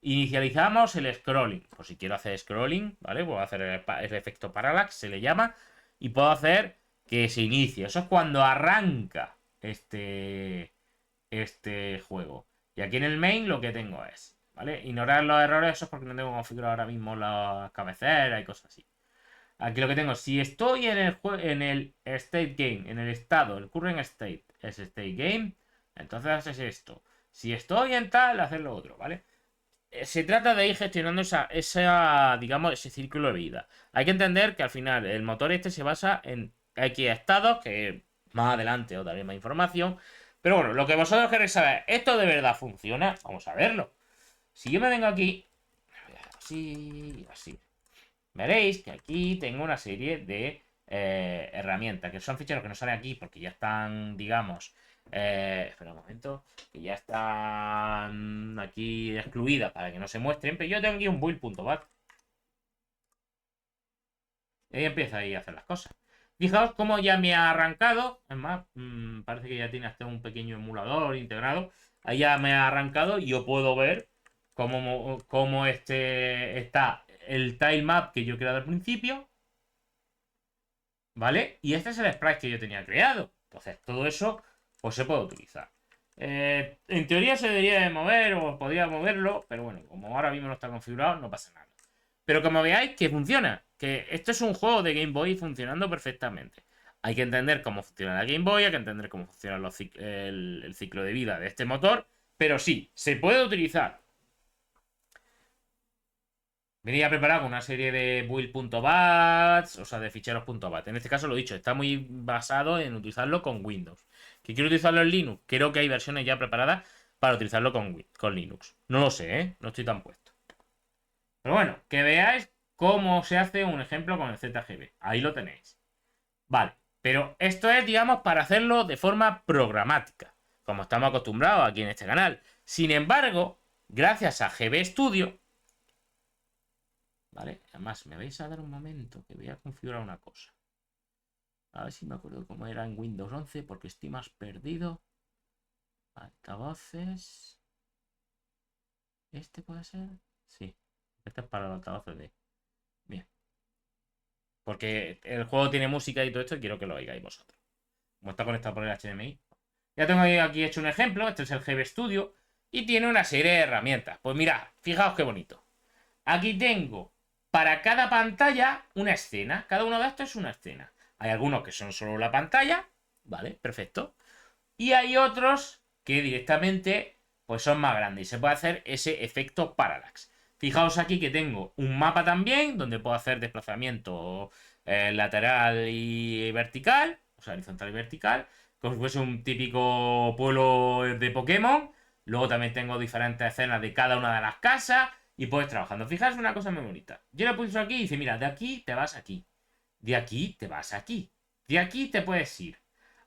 A: Inicializamos el scrolling. Pues si quiero hacer scrolling, ¿vale? Puedo hacer el efecto parallax, se le llama, y puedo hacer que se inicie. Eso es cuando arranca este juego. Y aquí en el main lo que tengo es, ¿vale? Ignorar los errores, eso es porque no tengo configurado ahora mismo las cabeceras y cosas así. Aquí lo que tengo, si estoy en el state game, en el estado, el current state es state game, entonces haces esto. Si estoy en tal, hacer lo otro, ¿vale? Se trata de ir gestionando digamos, ese círculo de vida. Hay que entender que al final el motor este se basa en X estados, que más adelante os daré más información. Pero bueno, lo que vosotros queréis saber, ¿esto de verdad funciona? Vamos a verlo. Si yo me vengo aquí, así, así, veréis que aquí tengo una serie de herramientas, que son ficheros que no salen aquí porque ya están, digamos, espera un momento, que ya están aquí excluidas para que no se muestren, pero yo tengo aquí un build.bat. Y ahí empieza ahí a hacer las cosas. Fijaos cómo ya me ha arrancado. Es más, parece que ya tiene hasta un pequeño emulador integrado. Ahí ya me ha arrancado y yo puedo ver cómo está el tile map que yo he creado al principio. ¿Vale? Y este es el sprite que yo tenía creado. Entonces, todo eso pues se puede utilizar. En teoría se debería de mover o podría moverlo, pero bueno, como ahora mismo no está configurado, no pasa nada. Pero como veáis que funciona, que esto es un juego de Game Boy funcionando perfectamente. Hay que entender cómo funciona la Game Boy, hay que entender cómo funciona el ciclo de vida de este motor, pero sí, se puede utilizar. Venía preparado con una serie de build.bats, o sea, de ficheros.bat. En este caso, lo he dicho, está muy basado en utilizarlo con Windows. ¿Que quiero utilizarlo en Linux? Creo que hay versiones ya preparadas para utilizarlo con Linux. No lo sé, ¿eh? No estoy tan puesto. Pero bueno, que veáis cómo se hace un ejemplo con el ZGB. Ahí lo tenéis. Vale, pero esto es, digamos, para hacerlo de forma programática, como estamos acostumbrados aquí en este canal. Sin embargo, gracias a GB Studio, ¿vale? Además, me vais a dar un momento que voy a configurar una cosa. A ver si me acuerdo cómo era en Windows 11, porque estoy más perdido. Altavoces. ¿Este puede ser? Sí. Este es para los altavoces de... Bien. Porque el juego tiene música y todo esto y quiero que lo oigáis vosotros. Como está conectado por el HDMI. Ya tengo aquí hecho un ejemplo. Este es el GB Studio. Y tiene una serie de herramientas. Pues mirad, fijaos qué bonito. Aquí tengo para cada pantalla una escena. Cada uno de estos es una escena. Hay algunos que son solo la pantalla. Vale, perfecto. Y hay otros que directamente pues son más grandes. Y se puede hacer ese efecto parallax. Fijaos aquí que tengo un mapa también donde puedo hacer desplazamiento lateral y vertical. O sea, horizontal y vertical. Como si fuese un típico pueblo de Pokémon. Luego también tengo diferentes escenas de cada una de las casas. Y puedes trabajando. Fijaos una cosa muy bonita. Yo le puse aquí y dice, mira, de aquí te vas aquí. De aquí te vas aquí. De aquí te puedes ir.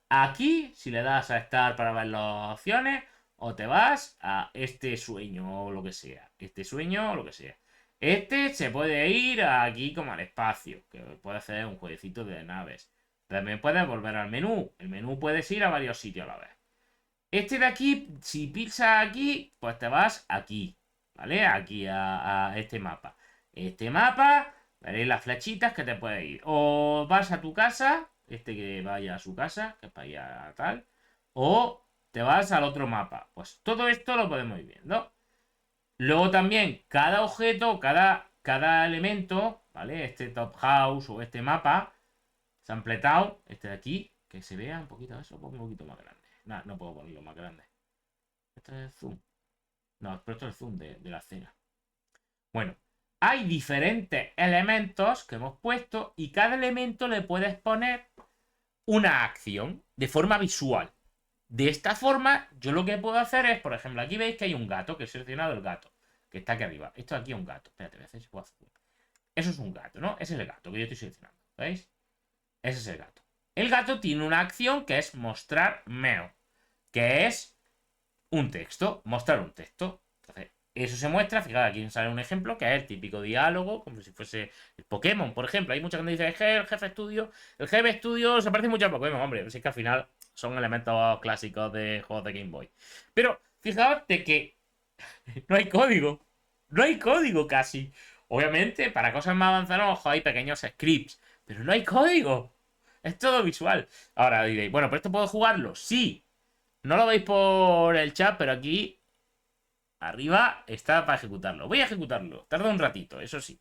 A: Aquí, si le das a estar para ver las opciones, o te vas a este sueño o lo que sea. Este sueño o lo que sea. Este se puede ir aquí como al espacio, que puede hacer un jueguecito de naves. También puedes volver al menú. El menú puedes ir a varios sitios a la vez. Este de aquí, si pisas aquí, pues te vas aquí. ¿Vale? Aquí a este mapa. Este mapa, veréis las flechitas que te puedes ir. O vas a tu casa, este que vaya a su casa, que es para allá tal. O te vas al otro mapa. Pues todo esto lo podemos ir viendo. Luego también, cada objeto, cada elemento, ¿vale? Este top house o este mapa, sampletado, este de aquí, que se vea un poquito, eso lo pongo un poquito más grande. No, no puedo ponerlo más grande. Este es el zoom. No, pero esto es el zoom de la escena. Bueno, hay diferentes elementos que hemos puesto y cada elemento le puedes poner una acción de forma visual. De esta forma, yo lo que puedo hacer es, por ejemplo, aquí veis que hay un gato, que he seleccionado el gato, que está aquí arriba. Esto de aquí es un gato. Espérate, voy a hacer si puedo hacer. Eso es un gato, ¿no? Ese es el gato que yo estoy seleccionando. ¿Veis? Ese es el gato. El gato tiene una acción que es mostrar meo, que es un texto, mostrar un texto. Entonces, eso se muestra, fijaos, aquí sale un ejemplo que es el típico diálogo, como si fuese el Pokémon, por ejemplo. Hay mucha gente que dice, el jefe estudio. El jefe estudio se parece mucho a Pokémon, hombre. Es que al final son elementos clásicos de juegos de Game Boy. Pero fijaos de que no hay código. No hay código casi. Obviamente, para cosas más avanzadas, ojo, hay pequeños scripts. Pero no hay código. Es todo visual. Ahora diréis, bueno, ¿pero esto puedo jugarlo? Sí. No lo veis por el chat, pero aquí arriba está para ejecutarlo. Voy a ejecutarlo. Tarda un ratito, eso sí.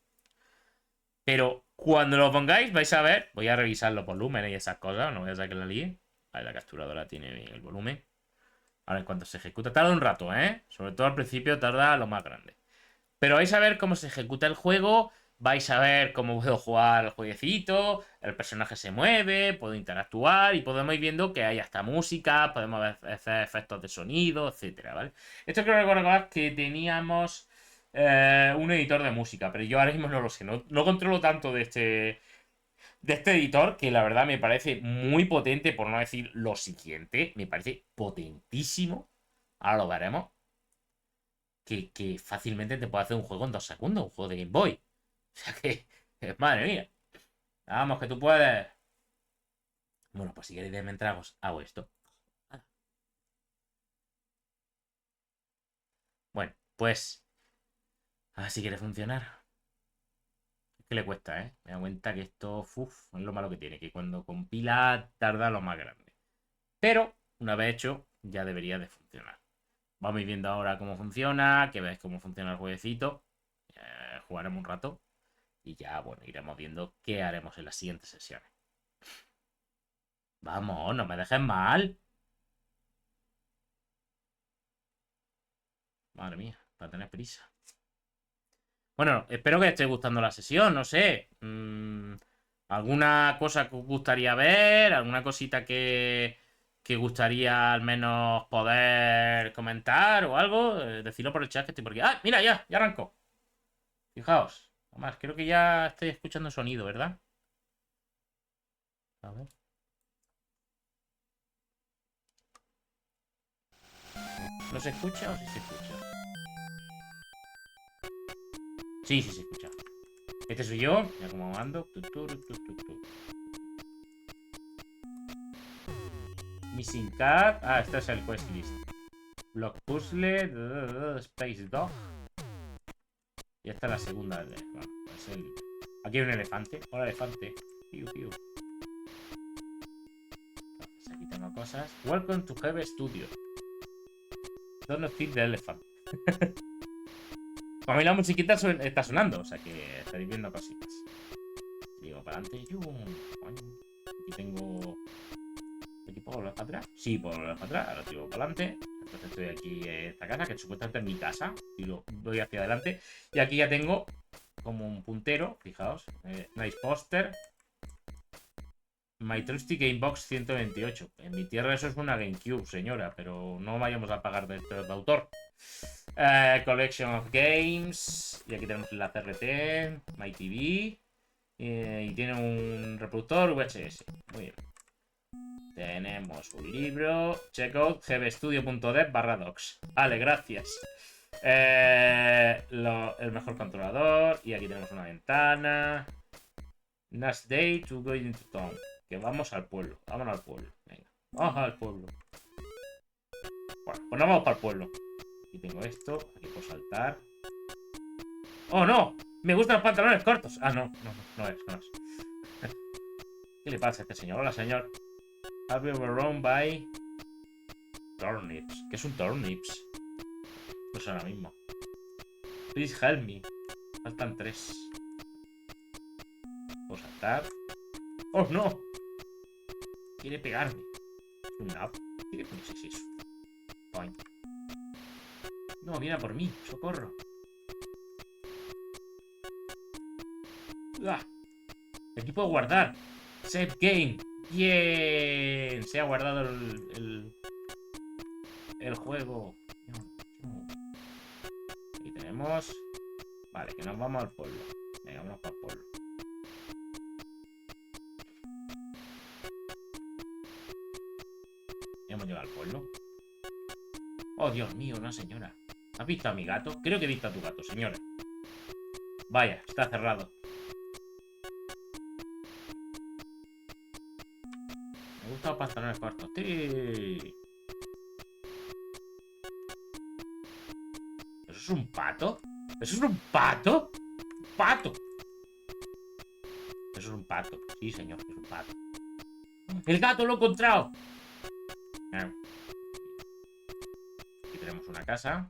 A: Pero cuando lo pongáis vais a ver. Voy a revisar los volúmenes y esas cosas. No voy a sacar la lié. Ahí la capturadora tiene el volumen. Ahora en cuanto se ejecuta. Tarda un rato, ¿eh? Sobre todo al principio tarda lo más grande. Pero vais a ver cómo se ejecuta el juego vais a ver cómo puedo jugar el jueguecito, el personaje se mueve, puedo interactuar y podemos ir viendo que hay hasta música, podemos hacer efectos de sonido, etcétera, ¿vale? Esto creo que recordar que teníamos un editor de música, pero yo ahora mismo no lo sé, no controlo tanto de este editor que la verdad me parece muy potente, por no decir lo siguiente, me parece potentísimo. Ahora lo veremos. Que fácilmente te puede hacer un juego en 2 segundos, un juego de Game Boy. O sea que, madre mía. Vamos, que tú puedes. Bueno, pues si queréis de mientras hago esto. Bueno, pues. A ver si quiere funcionar. Es que le cuesta, ¿eh? Me da cuenta que esto, es lo malo que tiene, que cuando compila tarda lo más grande. Pero, una vez hecho, ya debería de funcionar. Vamos a ir viendo ahora cómo funciona, que veáis cómo funciona el jueguecito. Jugaremos un rato. Y ya, bueno, iremos viendo qué haremos en las siguientes sesiones. Vamos, no me dejes mal. Madre mía, para tener prisa. Bueno, espero que os esté gustando la sesión, no sé. ¿Alguna cosa que os gustaría ver? ¿Alguna cosita que gustaría al menos poder comentar o algo? Decidlo por el chat que estoy por aquí. ¡Ah! Mira, ya arrancó. Fijaos. Además, creo que ya estoy escuchando sonido, ¿verdad? A ver. ¿No se escucha o sí se escucha? Sí, sí se escucha. Este soy yo, ya como ando. Missing Cat. Ah, este es el quest list. Block Puzzle. Space Dog. Y esta es la segunda. Bueno, es el... Aquí hay un elefante. Hola, elefante. Piu, piu. Entonces, aquí tengo cosas. Welcome to Heavy Studio. Don't feed the elephant. Para mí la musiquita está sonando, o sea que estaréis viendo cositas. Digo, para adelante. Aquí tengo... ¿Aquí puedo volver para atrás? Sí, puedo volver para atrás. Ahora tiro para adelante. Entonces estoy aquí en esta casa, que supuestamente es mi casa. Y lo doy hacia adelante. Y aquí ya tengo como un puntero. Fijaos. Nice poster. My Trusty Gamebox 128. En mi tierra eso es una GameCube, señora. Pero no vayamos a pagar derechos de autor. Collection of Games. Y aquí tenemos la CRT. My TV. Y tiene un reproductor VHS. Muy bien. Tenemos un libro. Checkout gbstudio.dev/docs. Vale, gracias. El mejor controlador. Y aquí tenemos una ventana. Next day to go into town. Que vamos al pueblo. Vámonos al pueblo. Venga. Vamos al pueblo. Bueno, pues nos vamos para el pueblo. Aquí tengo esto. Aquí puedo saltar. ¡Oh, no! Me gustan los pantalones cortos. Ah, no es. ¿Qué le pasa a este señor? Hola, señor. Have you ever run by turnips? ¿Qué es un turnips? No sé ahora mismo. Please help me. Faltan 3. Puedo saltar. ¡Oh, no! Quiere pegarme. ¿Un up? ¿Qué demonios es eso? Ay. No, viene a por mí. ¡Socorro! ¡Ah! Aquí puedo guardar. Save game. Bien. Se ha guardado el juego. Aquí tenemos. Vale, que nos vamos al pueblo. Venga, vamos para el pueblo. Ya hemos llegado al pueblo. Oh, Dios mío, una señora. ¿Has visto a mi gato? Creo que he visto a tu gato, señora. Vaya, está cerrado. Me gustan los pantalones cortos. Sí. ¿Eso es un pato? ¿Eso es un pato? ¡Un pato! Eso es un pato. Sí, señor, es un pato. ¡El gato lo he encontrado! Aquí tenemos una casa.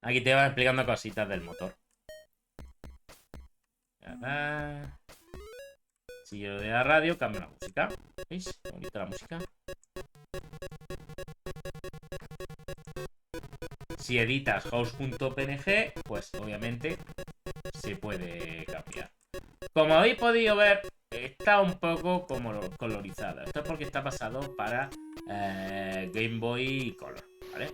A: Aquí te va explicando cositas del motor. Si yo le doy a la radio, cambio la música. ¿Veis? Qué bonita la música. Si editas house.png, pues obviamente se puede cambiar. Como habéis podido ver, está un poco como colorizada. Esto es porque está pasado para Game Boy Color, ¿vale?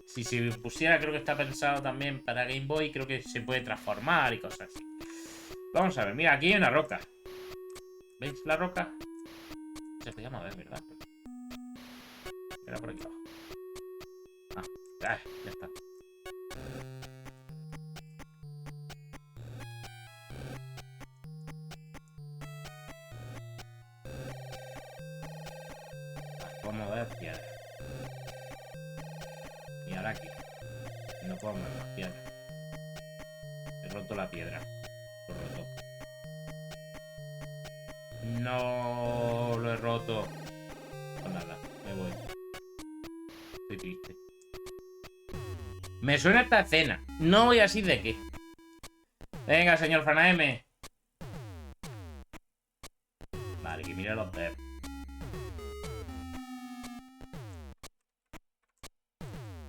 A: Si se pusiera, creo que está pensado también para Game Boy, creo que se puede transformar y cosas así. Vamos a ver, mira, aquí hay una roca. ¿Veis la roca? Se podía mover, ¿verdad? Era por aquí abajo. Ya está. Puedo mover piedra. Y ahora aquí. No puedo mover más piedra. He roto la piedra. Lo he roto. No lo he roto. Pues nada, me voy. Estoy triste. Me suena esta escena. No voy a decir de qué. Venga, señor Fana M. Vale, que mire los devs.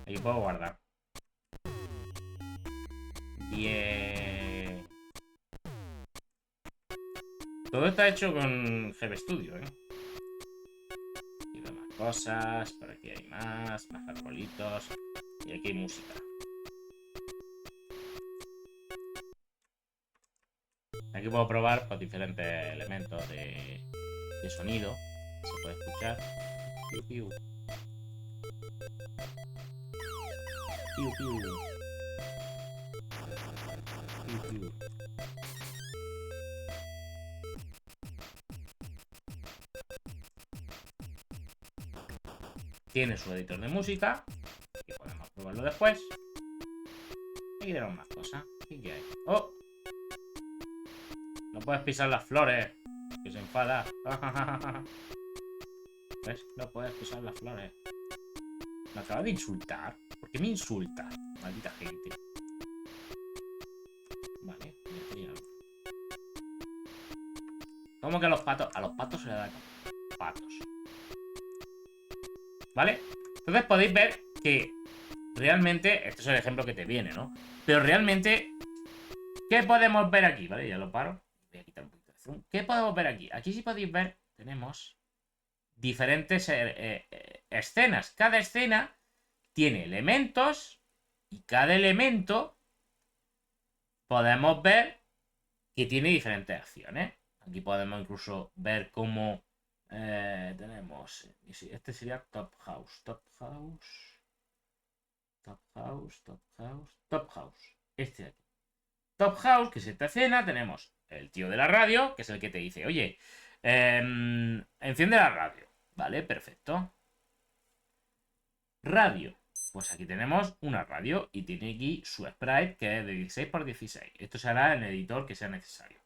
A: Aquí puedo guardar. Bien. Todo está hecho con GBStudio, ¿eh? Y más cosas. Por aquí hay más arbolitos. Y aquí hay música. Aquí puedo probar pues, diferentes elementos de sonido. Se puede escuchar. Piu, piu. Piu, piu. Piu, piu. Tiene su editor de música. Y podemos probarlo después. Aquí tenemos más cosas. ¿Y qué hay? ¡Oh! No puedes pisar las flores. Que se enfada. ¿Ves? No puedes pisar las flores. ¿Me acaba de insultar? ¿Por qué me insulta? Maldita gente. Vale, ¿cómo que a los patos? A los patos se le da patos. ¿Vale? Entonces podéis ver que realmente, este es el ejemplo que te viene, ¿no? Pero realmente, ¿qué podemos ver aquí? ¿Vale? Ya lo paro. Voy a quitar un poquito de zoom. ¿Qué podemos ver aquí? Aquí sí podéis ver, tenemos diferentes escenas. Cada escena tiene elementos y cada elemento podemos ver que tiene diferentes acciones. Aquí podemos incluso ver cómo tenemos... Este sería Top House. Top House. Top House. Top House. Top House. Este de aquí. Top House, que es esta escena. Tenemos el tío de la radio, que es el que te dice, oye, enciende la radio. Vale, perfecto. Radio. Pues aquí tenemos una radio y tiene aquí su sprite que es de 16 por 16. Esto se hará en el editor que sea necesario.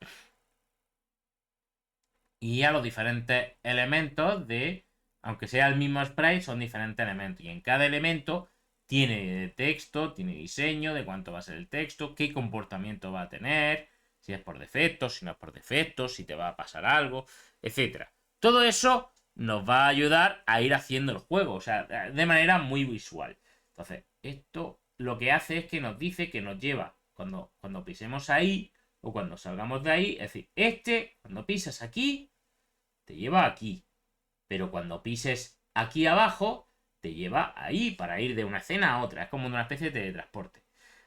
A: Y a los diferentes elementos de, aunque sea el mismo sprite, son diferentes elementos. Y en cada elemento tiene texto, tiene diseño de cuánto va a ser el texto, qué comportamiento va a tener, si es por defecto, si no es por defecto, si te va a pasar algo, etc. Todo eso nos va a ayudar a ir haciendo el juego, o sea, de manera muy visual. Entonces, esto lo que hace es que nos dice que nos lleva, cuando pisemos ahí, o cuando salgamos de ahí, es decir, cuando pisas aquí, te lleva aquí. Pero cuando pises aquí abajo, te lleva ahí para ir de una escena a otra. Es como una especie de teletransporte.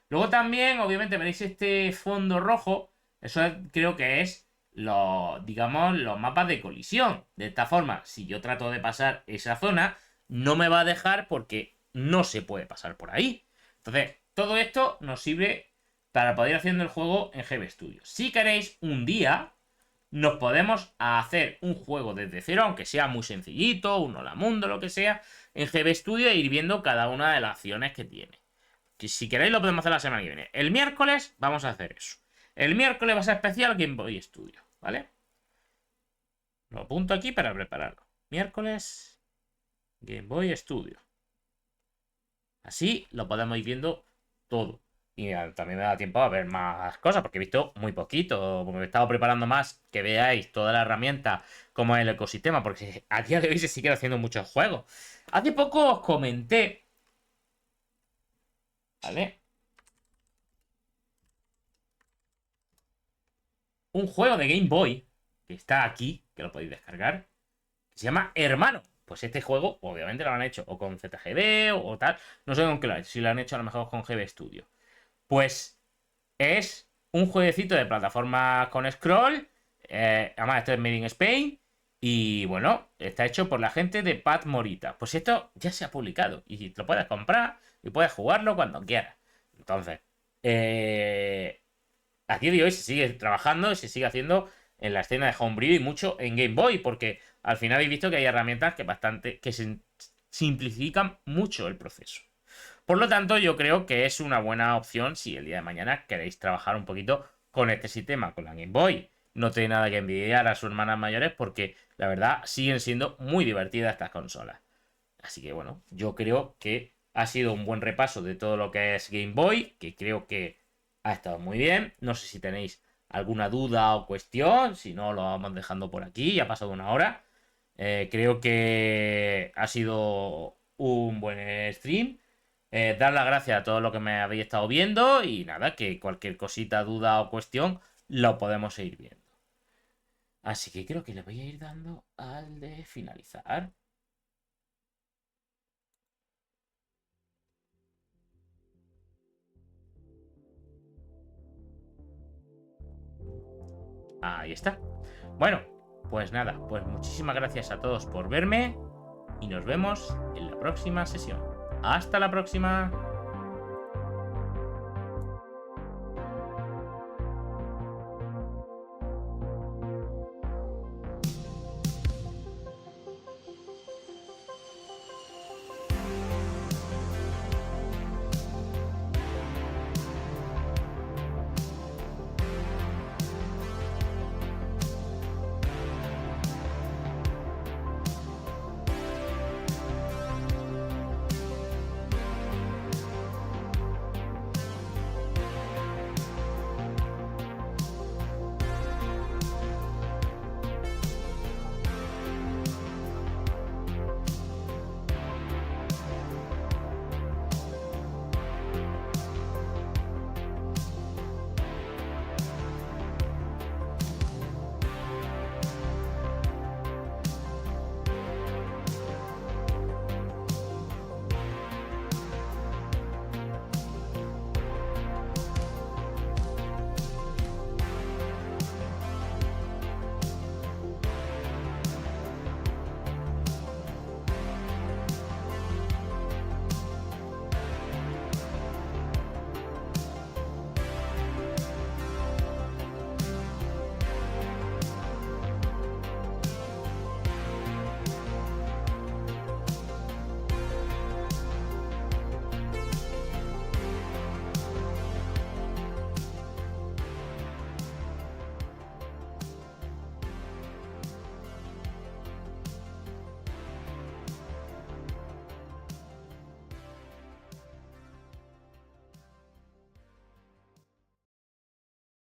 A: Luego también, obviamente, veréis este fondo rojo. Eso creo que es digamos, los mapas de colisión. De esta forma, si yo trato de pasar esa zona, no me va a dejar porque no se puede pasar por ahí. Entonces, todo esto nos sirve para poder ir haciendo el juego en GBStudio. Si queréis, un día nos podemos hacer un juego desde cero, aunque sea muy sencillito, un Hola Mundo, lo que sea, en GBStudio e ir viendo cada una de las acciones que tiene. Que si queréis lo podemos hacer la semana que viene. El miércoles vamos a hacer eso. El miércoles va a ser especial Game Boy Studio, ¿vale? Lo apunto aquí para prepararlo. Miércoles Game Boy Studio. Así lo podemos ir viendo todo. Y también me da tiempo a ver más cosas, porque he visto muy poquito, porque me he estado preparando más, que veáis toda la herramienta, como es el ecosistema, porque a día de hoy se siguen haciendo muchos juegos. Hace poco os comenté ¿vale? Un juego de Game Boy, que está aquí, que lo podéis descargar, que se llama Hermano. Pues este juego, obviamente lo han hecho o con ZGB o tal, no sé con qué lo han hecho, si lo han hecho a lo mejor con GB Studio. Pues es un jueguecito de plataforma con scroll, además esto es Made in Spain, y bueno, está hecho por la gente de Pat Morita. Pues esto ya se ha publicado y lo puedes comprar y puedes jugarlo cuando quieras. Entonces, a día de hoy se sigue trabajando y se sigue haciendo en la escena de Homebrew y mucho en Game Boy, porque al final habéis visto que hay herramientas que se simplifican mucho el proceso. Por lo tanto, yo creo que es una buena opción si el día de mañana queréis trabajar un poquito con este sistema, con la Game Boy. No tiene nada que envidiar a sus hermanas mayores porque la verdad siguen siendo muy divertidas estas consolas. Así que bueno, yo creo que ha sido un buen repaso de todo lo que es Game Boy, que creo que ha estado muy bien. No sé si tenéis alguna duda o cuestión, si no lo vamos dejando por aquí, ya ha pasado una hora. Creo que ha sido un buen stream. Dar las gracias a todos los que me habéis estado viendo y nada, que cualquier cosita, duda o cuestión lo podemos ir viendo. Así que creo que le voy a ir dando al de finalizar. Ahí está. Bueno, pues nada, pues muchísimas gracias a todos por verme y nos vemos en la próxima sesión. Hasta la próxima.